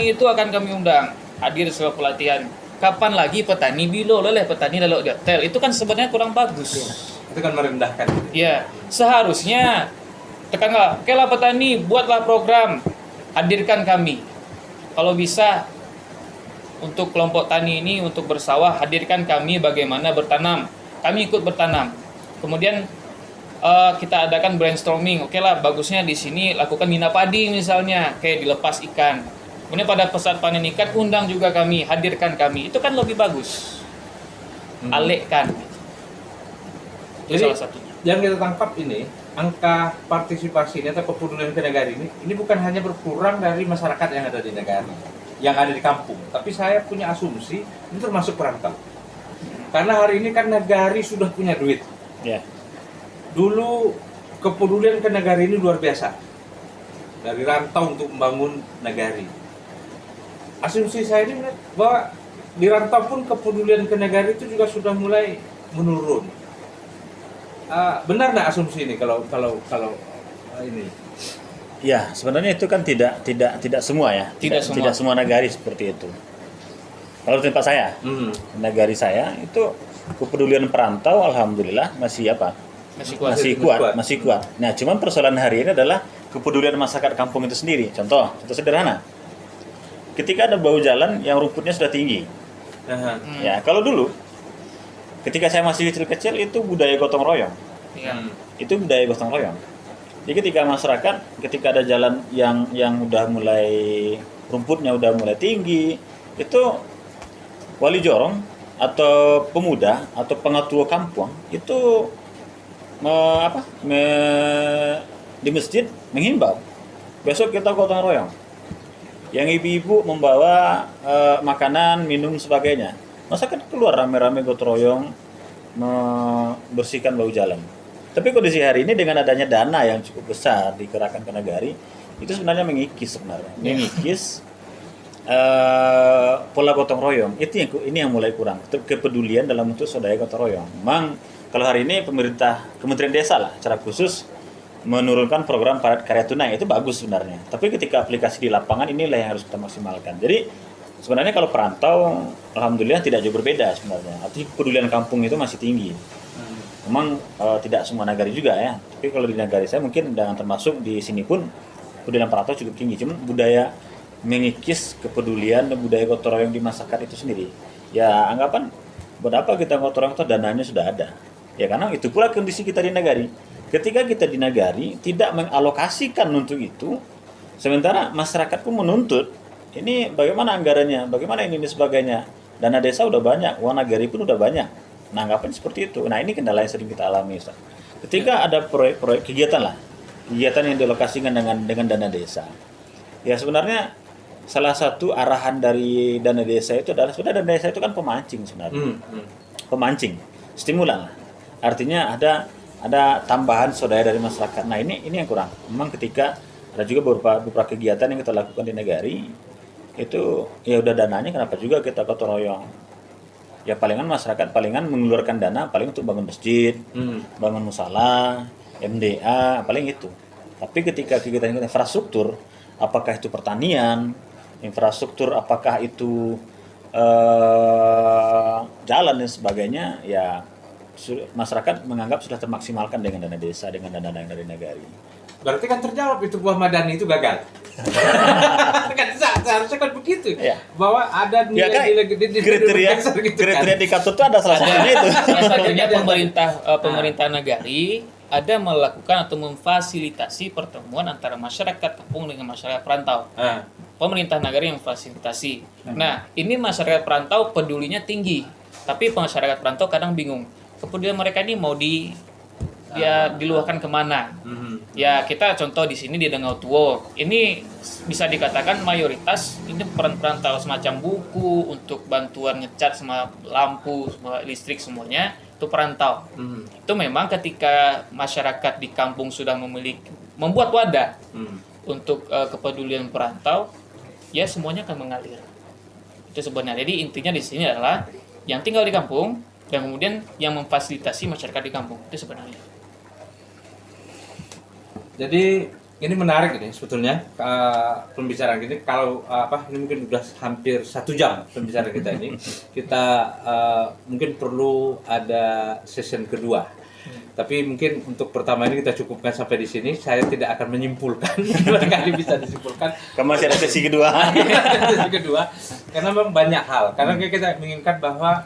itu akan kami undang hadir sebuah pelatihan. Kapan lagi petani bilo oleh petani lalu di hotel? Itu kan sebenarnya kurang bagus. Itu kan merendahkan. Ya, seharusnya tekanlah, okelah petani, buatlah program, hadirkan kami. Kalau bisa untuk kelompok tani ini untuk bersawah, hadirkan kami bagaimana bertanam. Kami ikut bertanam. Kemudian kita adakan brainstorming. Okelah, bagusnya di sini lakukan mina padi misalnya, kayak dilepas ikan. Kemudian pada saat panen ikan undang juga kami, hadirkan kami. Itu kan lebih bagus. Alekkan. Itu Jadi, salah satunya. yang kita tangkap ini, angka partisipasi ini atau kepedulian ke negara ini bukan hanya berkurang dari masyarakat yang ada di negara, yang ada di kampung. Tapi saya punya asumsi ini termasuk perantau. Karena hari ini kan negari sudah punya duit. Ya. Dulu kepedulian ke negara ini luar biasa. Dari rantau untuk membangun negari. Asumsi saya ini bahwa di rantau pun kepedulian ke negara itu juga sudah mulai menurun. Benar nggak asumsi ini kalau ini? Ya, sebenarnya itu kan tidak semua ya. Tidak semua nagari seperti itu. Kalau di tempat saya, nagari saya itu kepedulian perantau alhamdulillah masih kuat. Nah, cuman persoalan hari ini adalah kepedulian masyarakat kampung itu sendiri. Contoh sederhana. Ketika ada bahu jalan yang rumputnya sudah tinggi. Ya, kalau dulu ketika saya masih kecil-kecil itu budaya gotong royong. Itu budaya gotong royong. Jadi ketika masyarakat, ketika ada jalan yang udah mulai rumputnya udah mulai tinggi, itu wali jorong atau pemuda atau pengatua kampung itu di masjid menghimbau besok kita gotong royong. Yang ibu-ibu membawa makanan, minum sebagainya. Masa kan keluar rame-rame gotong royong membersihkan bahu jalan. Tapi kondisi hari ini dengan adanya dana yang cukup besar dikerahkan ke Nagari, itu sebenarnya mengikis pola gotong royong. Ini yang mulai kurang. Kepedulian dalam bentuk swadaya gotong royong. Memang kalau hari ini pemerintah Kementerian Desa lah secara khusus menurunkan program padat karya tunai, itu bagus sebenarnya. Tapi ketika aplikasi di lapangan inilah yang harus kita maksimalkan. Jadi sebenarnya kalau perantau alhamdulillah tidak jauh berbeda sebenarnya. Artinya kepedulian kampung itu masih tinggi. Memang tidak semua nagari juga ya. Tapi kalau di nagari saya mungkin dengan termasuk di sini pun kepedulian perantau cukup tinggi. Cuma budaya mengikis kepedulian dan budaya gotong royong di masyarakat itu sendiri. Ya anggapan buat apa kita gotong royong, dananya sudah ada. Ya karena itu pula kondisi kita di nagari. Ketika kita di nagari tidak mengalokasikan untuk itu, sementara masyarakat pun menuntut, ini bagaimana anggarannya, bagaimana ini sebagainya. Dana desa udah banyak, uang nagari pun udah banyak. Nah, anggapan seperti itu. Nah, ini kendala yang sering kita alami, Ustaz. Ketika ada proyek kegiatan yang dialokasikan dengan dana desa. Ya sebenarnya salah satu arahan dari dana desa itu adalah sebenarnya dana desa itu kan pemancing sebenarnya. Pemancing, stimulan lah. Artinya ada tambahan swadaya dari masyarakat. Nah, ini yang kurang. Memang ketika ada juga beberapa kegiatan yang kita lakukan di Nagari, itu ya udah dananya, kenapa juga kita gotong royong. Ya palingan masyarakat mengeluarkan dana paling untuk bangun masjid, bangun musala, MDA, paling itu. Tapi ketika kegiatan infrastruktur, apakah itu pertanian, infrastruktur apakah itu jalan dan sebagainya, ya masyarakat menganggap sudah termaksimalkan dengan dana desa, dengan dana yang dari Nagari. Berarti kan terjawab itu buah madani itu gagal. Kan seharusnya kan begitu. Ya. Bahwa ada nilai kriteria di kartu itu ada salah satunya itu. Salah satunya pemerintah Nagari ada melakukan atau memfasilitasi pertemuan antara masyarakat kampung dengan masyarakat perantau. Pemerintah Nagari yang memfasilitasi. Nah, ini masyarakat perantau pedulinya tinggi, tapi masyarakat perantau kadang bingung. Kepedulian mereka ini mau diluahkan kemana? Ya kita contoh di sini di Dengau Tuo, ini bisa dikatakan mayoritas ini peran perantau, semacam buku untuk bantuan ngecat sama lampu, sama listrik semuanya itu perantau. Itu memang ketika masyarakat di kampung sudah membuat wadah untuk kepedulian perantau, ya semuanya akan mengalir. Itu sebenarnya. Jadi intinya di sini adalah yang tinggal di kampung dan kemudian yang memfasilitasi masyarakat di kampung, itu sebenarnya. Jadi ini menarik ini sebetulnya pembicaraan ini. Kalau ini mungkin sudah hampir 1 jam pembicaraan kita ini. Kita mungkin perlu ada session kedua. Tapi mungkin untuk pertama ini kita cukupkan sampai di sini. Saya tidak akan menyimpulkan, barangkali bisa disimpulkan. Kamu masih ada sesi kedua. Sesi kedua, karena memang banyak hal. Karena kita menginginkan bahwa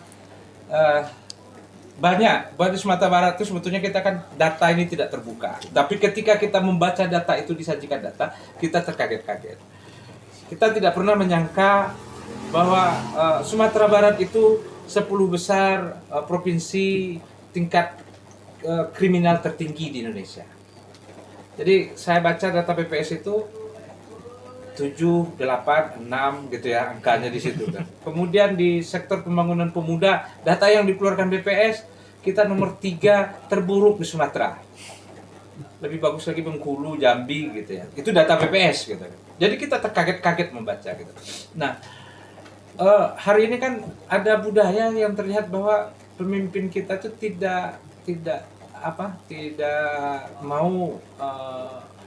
banyak buat di Sumatera Barat itu sebetulnya kita kan data ini tidak terbuka. Tapi ketika kita membaca data itu, disajikan data, kita terkaget-kaget. Kita tidak pernah menyangka bahwa Sumatera Barat itu 10 besar provinsi tingkat kriminal tertinggi di Indonesia. Jadi saya baca data BPS itu 7, 8, 6 gitu ya angkanya di situ kan. Kemudian di sektor pembangunan pemuda, data yang dikeluarkan BPS kita nomor 3 terburuk di Sumatera. Lebih bagus lagi Bengkulu, Jambi gitu ya. Itu data BPS gitu. Jadi kita terkaget-kaget membaca gitu. Nah, hari ini kan ada budaya yang terlihat bahwa pemimpin kita itu tidak mau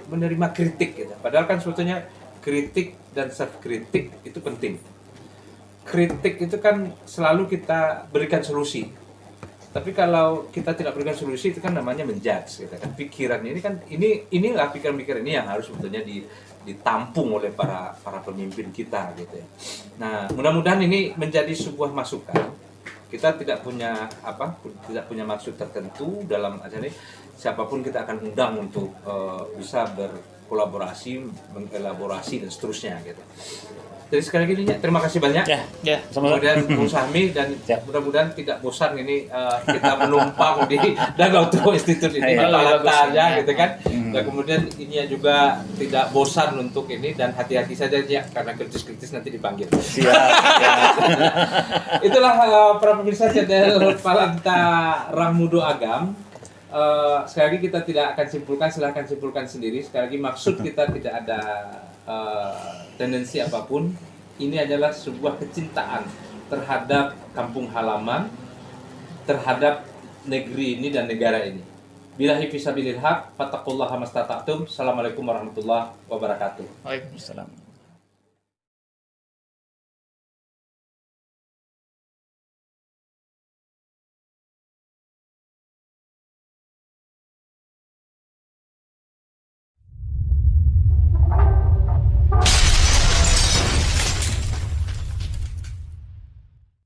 menerima kritik gitu. Padahal kan sebetulnya kritik dan self-kritik itu penting. Kritik itu kan selalu kita berikan solusi. Tapi kalau kita tidak berikan solusi itu kan namanya menjudge gitu kan. Pikiran ini kan inilah pikiran-pikiran ini yang harus sebetulnya ditampung oleh para pemimpin kita gitu ya. Nah, mudah-mudahan ini menjadi sebuah masukan. Kita tidak punya maksud tertentu dalam acara ini. Siapapun kita akan undang untuk bisa kolaborasi, mengelaborasi dan seterusnya gitu. Jadi sekali lagi Nyak, terima kasih banyak. Ya. Sama-sama. Kemudian Bung Sahmi dan mudah-mudahan tidak bosan ini kita menumpang di Danau Toba Institute ini di Iya, Palanta bagus. aja gitu kan. Dan kemudian ini juga tidak bosan untuk ini dan hati-hati saja ya karena kritis-kritis nanti dipanggil. Siap. Ya. Itulah para pemirsa channel Palanta Rangmudo Agam. Sekali lagi kita tidak akan simpulkan, silahkan simpulkan sendiri. Sekali lagi maksud kita tidak ada tendensi apapun. Ini adalah sebuah kecintaan terhadap kampung halaman, terhadap negeri ini dan negara ini. Billahi fisabilil haq, fattaqullaha mastata'tum. Assalamualaikum warahmatullahi wabarakatuh. Waalaikumsalam.